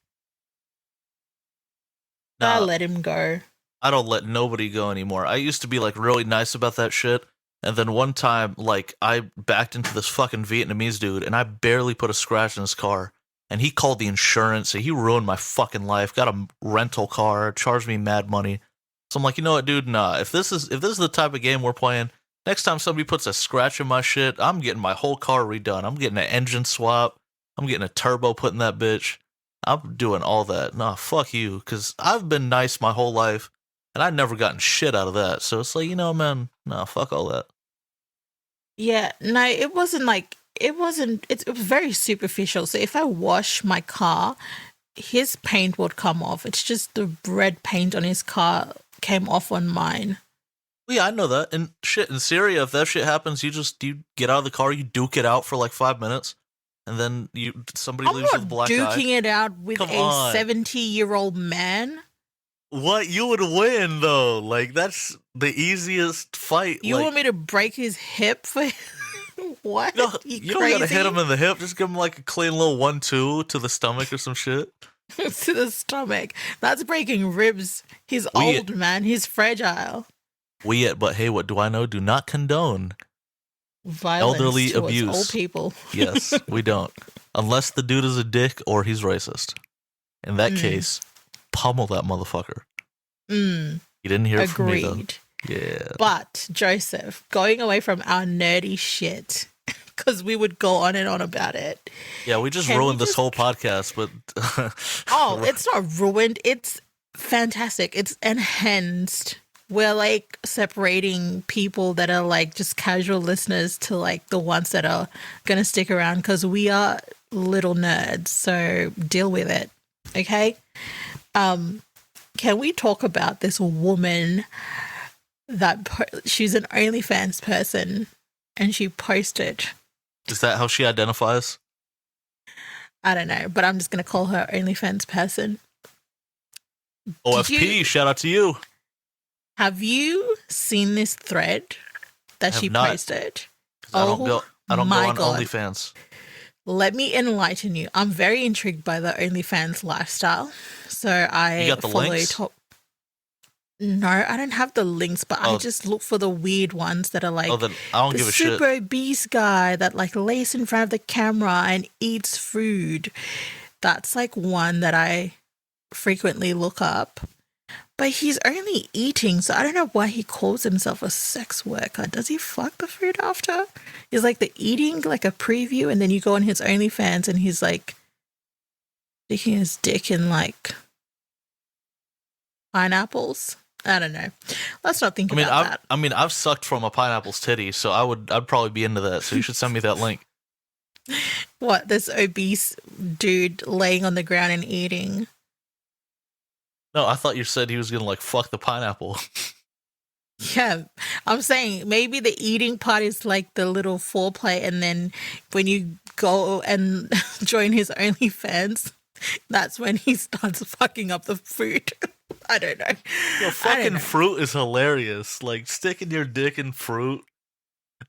Nah, I let him go. I don't let nobody go anymore. I used to be, like, really nice about that shit, and then one time, like, I backed into this fucking Vietnamese dude, and I barely put a scratch in his car, and he called the insurance, and he ruined my fucking life, got a rental car, charged me mad money. So I'm like, you know what, dude? Nah, if this is the type of game we're playing, next time somebody puts a scratch in my shit, I'm getting my whole car redone. I'm getting an engine swap. I'm getting a turbo put in that bitch. I'm doing all that. Nah, fuck you, because I've been nice my whole life, and I've never gotten shit out of that. So it's like, man, nah, fuck all that. Yeah, no, it wasn't like, it was very superficial. So if I wash my car, his paint would come off. It's just the red paint on his car came off on mine. Well, yeah, I know that. And shit, in Syria, if that shit happens, you get out of the car, you duke it out for like 5 minutes, and then somebody leaves with a black eye. I'm not duking it out with a 70-year-old man. What? You would win, though. Like, that's the easiest fight. You want me to break his hip for what? No, you don't gotta hit him in the hip. Just give him like a clean little 1-2 to the stomach or some shit. To the stomach. That's breaking ribs. He's old, man. He's fragile. But hey, what do I know? Do not condone violence elderly towards abuse. Old people. Yes, we don't. Unless the dude is a dick or he's racist. In that case, pummel that motherfucker. You didn't hear it from me, though. Yeah. But, Joseph, going away from our nerdy shit, because we would go on and on about it. Yeah, we just ruined this whole podcast, but... Oh, it's not ruined. It's fantastic. It's enhanced. We're, like, separating people that are, like, just casual listeners to, like, the ones that are going to stick around, because we are little nerds, so deal with it, okay? Can we talk about this woman that she's an OnlyFans person and she posted? Is that how she identifies? I don't know, but I'm just going to call her OnlyFans person. OFP, shout out to you. Have you seen this thread that she posted? I don't go on OnlyFans. Let me enlighten you. I'm very intrigued by the OnlyFans lifestyle. So I follow links? No, I don't have the links, but I just look for the weird ones that are like then I don't give a shit. Super obese guy that like lays in front of the camera and eats food. That's like one that I frequently look up. But he's only eating, so I don't know why he calls himself a sex worker. Does he fuck the food after? Is like the eating like a preview, and then you go on his OnlyFans and he's like sticking his dick in like pineapples? I don't know. Let's not think about that. I mean, I've sucked from a pineapple's titty, so I'd probably be into that. So you should send me that link. What, this obese dude laying on the ground and eating? No, I thought you said he was gonna like fuck the pineapple. Yeah, I'm saying maybe the eating part is like the little foreplay, and then when you go and join his OnlyFans, that's when he starts fucking up the food. I don't know. Yo, fucking fruit is hilarious. Like sticking your dick in fruit.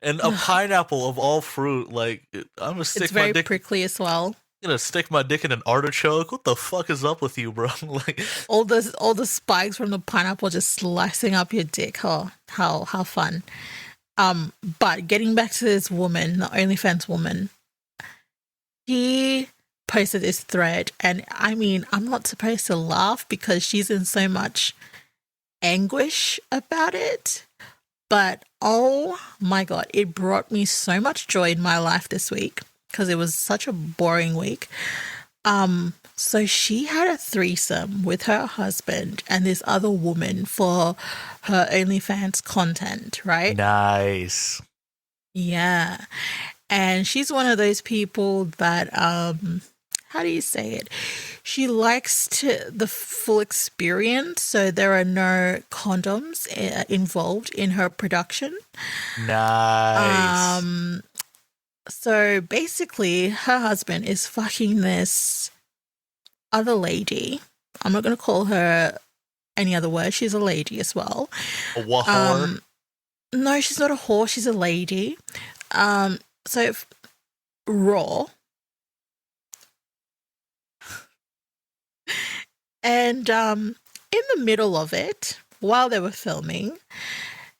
And a pineapple of all fruit, like I'm gonna stick It's my very dick. prickly as well. I'm gonna stick my dick in an artichoke. What the fuck is up with you, bro? Like All the spikes from the pineapple just slicing up your dick. Oh, how fun. But getting back to this woman, the OnlyFans woman, he posted this thread, and I mean, I'm not supposed to laugh because she's in so much anguish about it. But oh my God, it brought me so much joy in my life this week because it was such a boring week. So she had a threesome with her husband and this other woman for her OnlyFans content, right? nice. Yeah. And she's one of those people that how do you say it? She likes the full experience, so there are no condoms involved in her production. Nice. So basically, her husband is fucking this other lady. I'm not going to call her any other word. She's a lady as well. A whore. No, she's not a whore. She's a lady. So raw. And in the middle of it, while they were filming,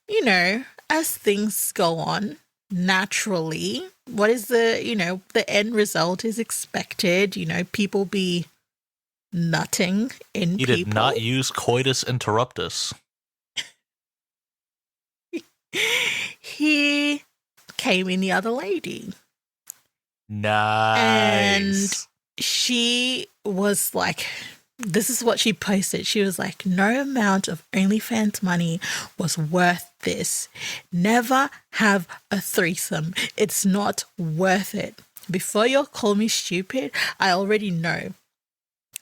you know, as things go on, naturally, what is the end result is expected. You know, people be nutting in You people. did not use coitus interruptus. He came in the other lady. Nice. And she was like, this is what she posted. She was like, no amount of OnlyFans money was worth this. Never have a threesome. It's not worth it. Before you call me stupid, I already know.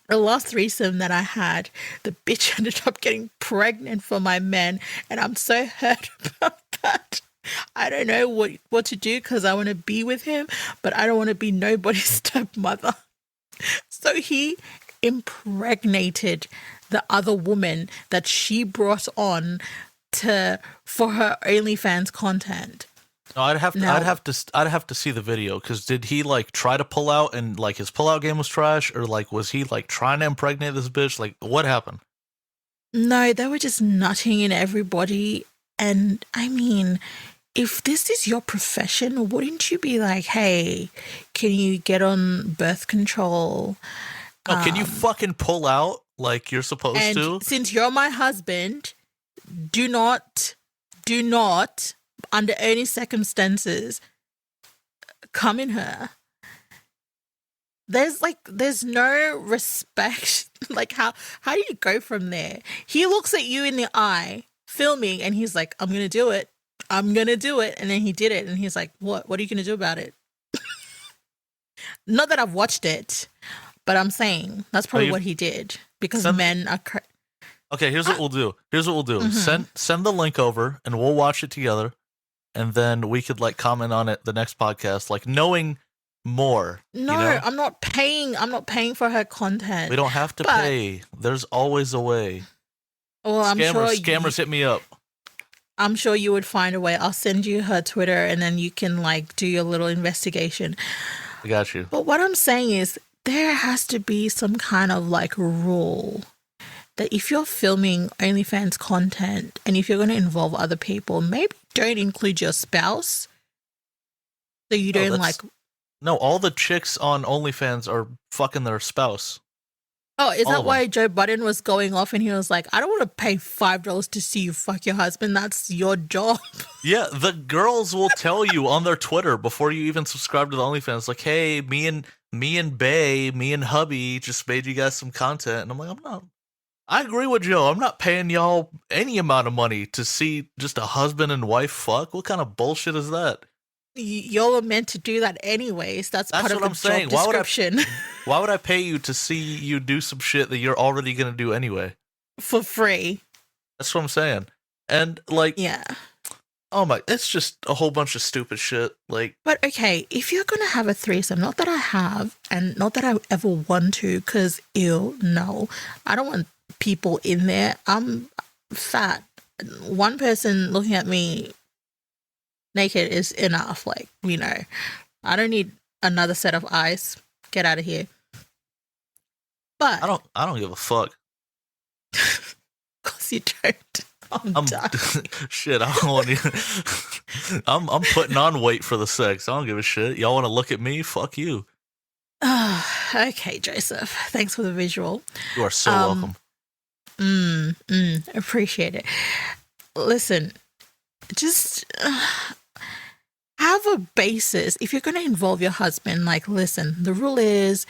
The last threesome that I had, the bitch ended up getting pregnant for my man, and I'm so hurt about that. I don't know what to do because I want to be with him, but I don't want to be nobody's stepmother. So he impregnated the other woman that she brought on for her OnlyFans content. No, I'd have to see the video because did he like try to pull out and like his pullout game was trash, or like was he like trying to impregnate this bitch? Like what happened? No, they were just nutting in everybody. And I mean, if this is your profession, wouldn't you be like, hey, can you get on birth control? No, can you fucking pull out like you're supposed and to? Since you're my husband, do not, under any circumstances, come in her. There's no respect. Like how do you go from there? He looks at you in the eye, filming, and he's like, I'm gonna do it. And then he did it, and he's like, what are you gonna do about it? Not that I've watched it, but I'm saying that's probably what he did because men are. Okay, here's what we'll do. Mm-hmm. Send the link over, and we'll watch it together, and then we could like comment on it the next podcast, like knowing more. No, you know? I'm not paying. I'm not paying for her content. We don't have to pay. There's always a way. Well, Scammers hit me up. I'm sure you would find a way. I'll send you her Twitter, and then you can like do your little investigation. I got you. But what I'm saying is, there has to be some kind of like rule that if you're filming OnlyFans content and if you're going to involve other people, maybe don't include your spouse. So you don't like. No, all the chicks on OnlyFans are fucking their spouse. Oh, is All that of them. why Joe Budden was going off and he was like, I don't want to pay $5 to see you fuck your husband. That's your job. Yeah, the girls will tell you on their Twitter before you even subscribe to the OnlyFans, like, hey, me and hubby just made you guys some content. And I'm like, I'm not. I agree with Joe. I'm not paying y'all any amount of money to see just a husband and wife fuck. What kind of bullshit is that? Y'all are meant to do that anyways. That's part of what the I'm saying. job description. Why would I pay you to see you do some shit that you're already gonna do anyway? For free. That's what I'm saying. And like, Yeah. oh my, it's just a whole bunch of stupid shit. Like, But okay, if you're going to have a threesome, not that I have and not that I ever want to, because ew, no. I don't want people in there. I'm fat. One person looking at me naked is enough. Like, you know, I don't need another set of eyes. Get out of here. But I don't give a fuck. because you don't. I'm done. Shit, I don't want to. I'm putting on weight for the sex. I don't give a shit. Y'all want to look at me? Fuck you. Okay, Joseph. Thanks for the visual. You are so welcome. Appreciate it. Listen, just have a basis. If you're going to involve your husband, like, listen, the rule is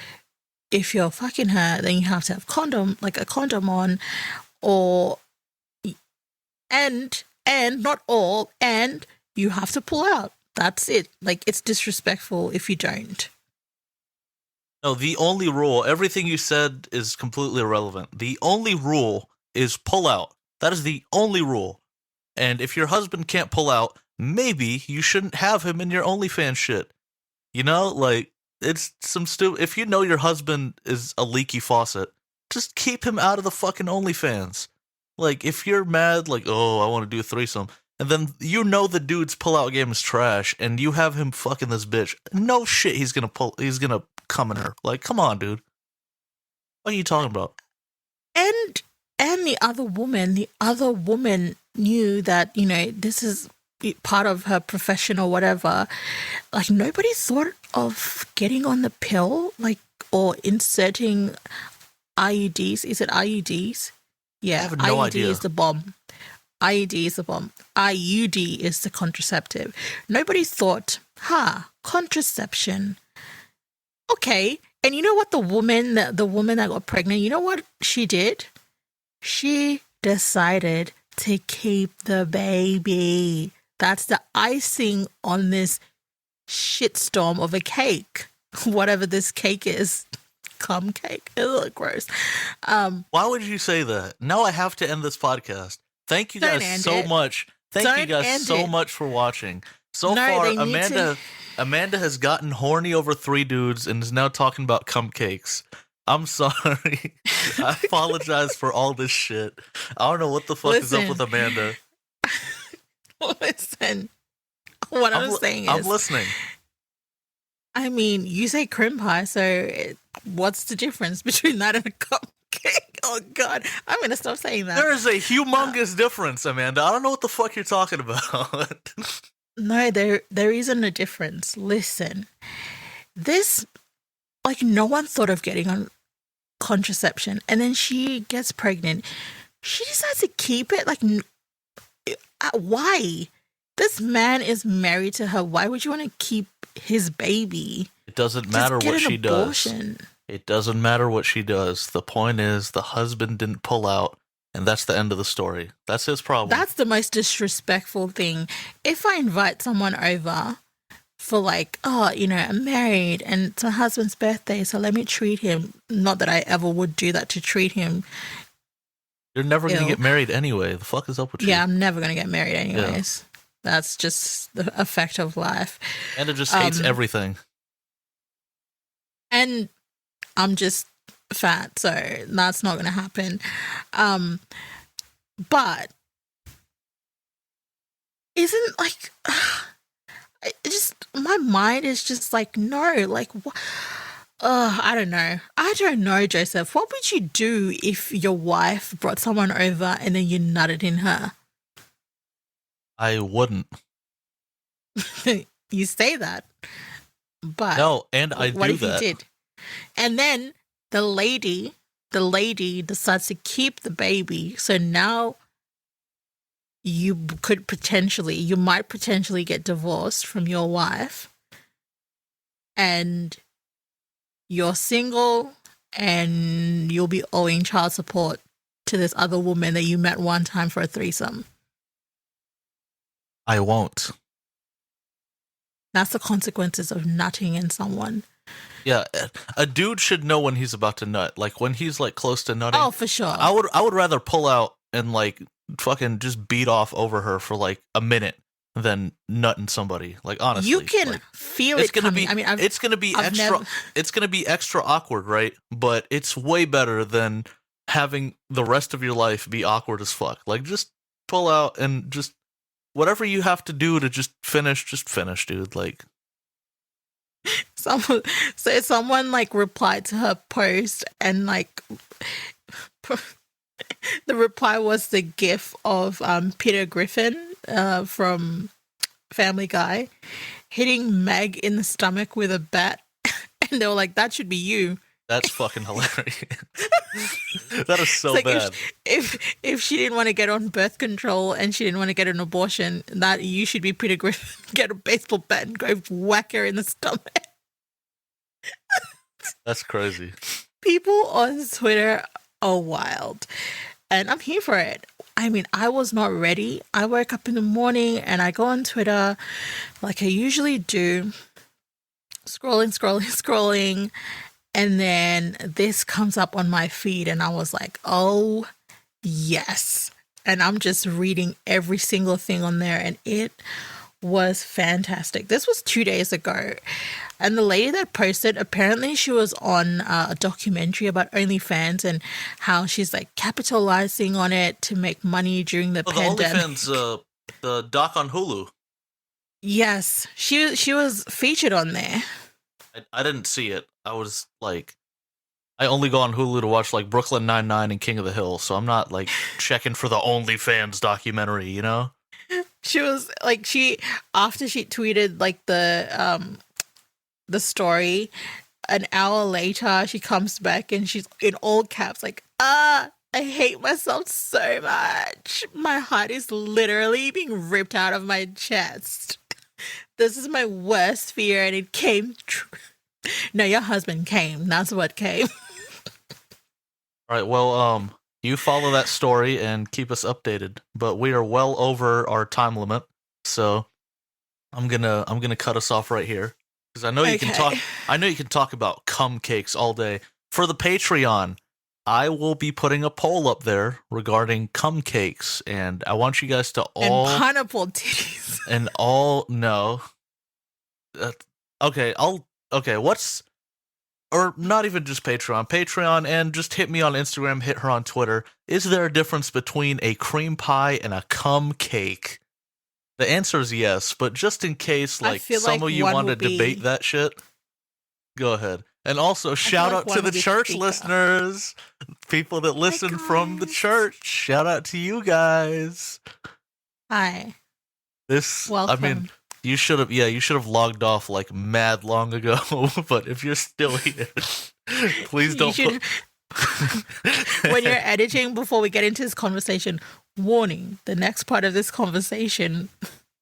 if you're fucking her, then you have to have a condom on, or and not all, and you have to pull out. That's it. Like, it's disrespectful if you don't. No, the only rule, everything you said is completely irrelevant. The only rule is pull out. That is the only rule. And if your husband can't pull out, maybe you shouldn't have him in your OnlyFans shit. You know, like, it's some stupid. If you know your husband is a leaky faucet, just keep him out of the fucking OnlyFans. Like, if you're mad, like, oh, I want to do a threesome, and then you know the dude's pull-out game is trash, and you have him fucking this bitch, no shit he's gonna come in her. Like, come on, dude. What are you talking about? And the other woman knew that, you know, this is part of her profession or whatever. Like, nobody thought of getting on the pill, like, or inserting IUDs. Is it IUDs? Yeah, I have no IUD idea. is the bomb. IUD is the bomb. IUD is the contraceptive. Nobody thought, contraception. Okay. And you know what the woman that got pregnant, you know what she did? She decided to keep the baby. That's the icing on this shitstorm of a cake. Whatever this cake is. Cum cake. Ugh, gross. Why would you say that? Now I have to end this podcast. Thank you guys so much. Thank you guys so much for watching. So far, Amanda has gotten horny over 3 dudes and is now talking about cum cakes. I'm sorry. I apologize for all this shit. I don't know what the fuck is up with Amanda. Listen, what I'm saying is, I'm listening. I mean, you say cream pie, so what's the difference between that and a cupcake? Oh, God. I'm going to stop saying that. There is a humongous difference, Amanda. I don't know what the fuck you're talking about. No, there isn't a difference. Listen, this, like, no one thought of getting on contraception, and then she gets pregnant. She decides to keep it. Like, why? This man is married to her. Why would you want to keep his baby? It doesn't matter what she does. Abortion. It doesn't matter what she does. The point is the husband didn't pull out, and that's the end of the story. That's his problem. That's the most disrespectful thing. If I invite someone over for, like, oh, you know, I'm married and it's my husband's birthday, so let me treat him. Not that I ever would do that to treat him. You're never going to get married anyway. The fuck is up with you? Yeah, I'm never going to get married anyways. Yeah. That's just the effect of life. And it just hates everything. And I'm just fat, so that's not going to happen. But isn't, like, my mind is just like, no, like, I don't know, Joseph. What would you do if your wife brought someone over and then you nutted in her? I wouldn't. You say that, but no, and I do that. What if you did? And then the lady the lady decides to keep the baby. So now you might potentially get divorced from your wife, and you're single, and you'll be owing child support to this other woman that you met one time for a threesome. I won't. That's the consequences of nutting in someone. Yeah, a dude should know when he's about to nut. Like when he's like close to nutting. Oh, for sure. I would rather pull out and like fucking just beat off over her for like a minute than nutting somebody. Like honestly, you can like, feel it coming. it's gonna be it's gonna be extra awkward, right? But it's way better than having the rest of your life be awkward as fuck. Like just pull out and just whatever you have to do to just finish, dude. Like someone like replied to her post, and like the reply was the gif of Peter Griffin from Family Guy hitting Meg in the stomach with a bat, and they were like, that should be you. That's fucking hilarious. That is so like bad. If she didn't want to get on birth control and she didn't want to get an abortion, that you should be Peter Griffin, get a baseball bat and go whack her in the stomach. That's crazy. People on Twitter are wild, and I'm here for it. I mean, I was not ready. I wake up in the morning and I go on Twitter like I usually do, scrolling, and then this comes up on my feed, and I was like, oh, yes. And I'm just reading every single thing on there, and it was fantastic. This was 2 days ago. And the lady that posted, apparently she was on a documentary about OnlyFans and how she's like capitalizing on it to make money during the pandemic. The OnlyFans, the doc on Hulu. Yes, she was featured on there. I didn't see it. I was like, I only go on Hulu to watch like Brooklyn Nine-Nine and King of the Hill, so I'm not like checking for the OnlyFans documentary, you know? She was like, after she tweeted like the story, an hour later she comes back and she's in all caps like, I hate myself so much. My heart is literally being ripped out of my chest. This is my worst fear, and it came true. No, your husband came. That's what came. All right, well, you follow that story and keep us updated. But we are well over our time limit, so I'm gonna cut us off right here because I know you can talk. I know you can talk about cum cakes all day. For the Patreon, I will be putting a poll up there regarding cum cakes, and I want you guys to all and pineapple titties and all no. What's or not even just Patreon, and just hit me on Instagram, hit her on Twitter. Is there a difference between a cream pie and a cum cake? The answer is yes, but just in case, like some of you want to debate that shit, go ahead. And also, shout out to the church listeners, people that listen from the church. Shout out to you guys. Hi. Welcome. I mean, you should have logged off like mad long ago, but if you're still here, please don't When you're editing, before we get into this conversation, warning, the next part of this conversation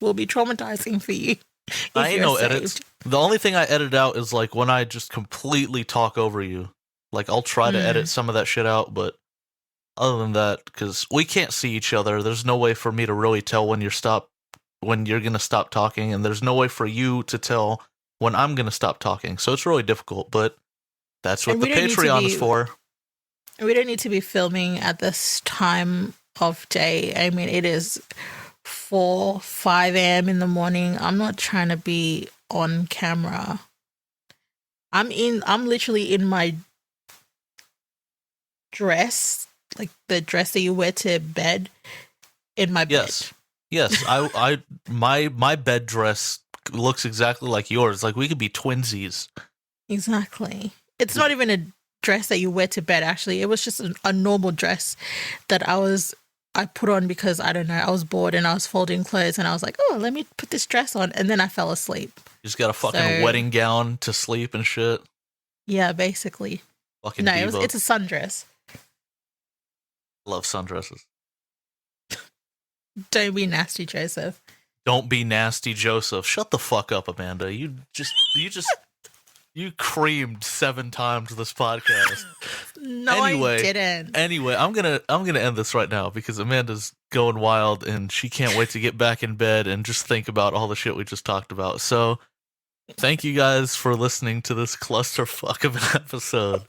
will be traumatizing for you. I ain't no edits. The only thing I edit out is like when I just completely talk over you. Like I'll try to edit some of that shit out, but other than that, because we can't see each other, there's no way for me to really tell when you're gonna stop talking, and there's no way for you to tell when I'm gonna stop talking. So it's really difficult, but that's what the Patreon is for. We don't need to be filming at this time of day. I mean, it is 5 a.m. in the morning. I'm not trying to be on camera. I'm literally in my dress, like the dress that you wear to bed, in my bed. Yes, my bed dress looks exactly like yours. Like we could be twinsies. Exactly. It's not even a dress that you wear to bed, actually. It was just a normal dress that I put on because, I don't know, I was bored and I was folding clothes and I was like, oh, let me put this dress on, and then I fell asleep. You just got a fucking wedding gown to sleep and shit. Yeah, basically. Fucking no, it's a sundress. Love sundresses. Don't be nasty, Joseph. Don't be nasty, Joseph. Shut the fuck up, Amanda. You creamed 7 times this podcast. No, Anyway, I didn't. Anyway, I'm gonna end this right now because Amanda's going wild and she can't wait to get back in bed and just think about all the shit we just talked about. So, thank you guys for listening to this clusterfuck of an episode.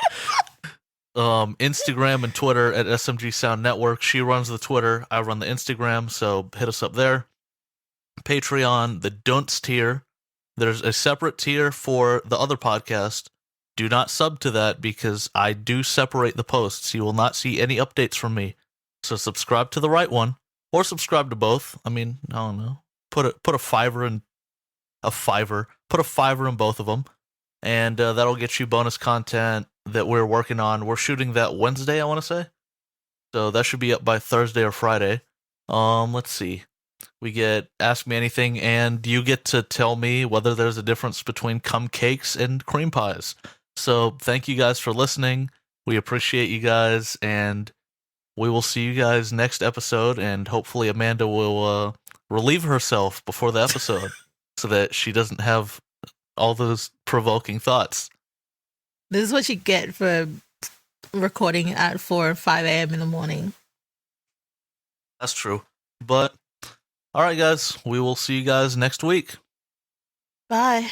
Instagram and Twitter at SMG Sound Network. She runs the Twitter, I run the Instagram, so hit us up there. Patreon, the Dunce tier. There's a separate tier for the other podcast. Do not sub to that because I do separate the posts. You will not see any updates from me. So subscribe to the right one or subscribe to both. I mean, I don't know. Put a fiver in Put a fiver in both of them, and that'll get you bonus content that we're working on. We're shooting that Wednesday, I want to say. So that should be up by Thursday or Friday. Let's see. We get Ask Me Anything, and you get to tell me whether there's a difference between cum cakes and cream pies. So thank you guys for listening. We appreciate you guys, and we will see you guys next episode, and hopefully Amanda will relieve herself before the episode so that she doesn't have all those provoking thoughts. This is what you get for recording at 4 or 5 a.m. in the morning. That's true. But, all right, guys, we will see you guys next week. Bye.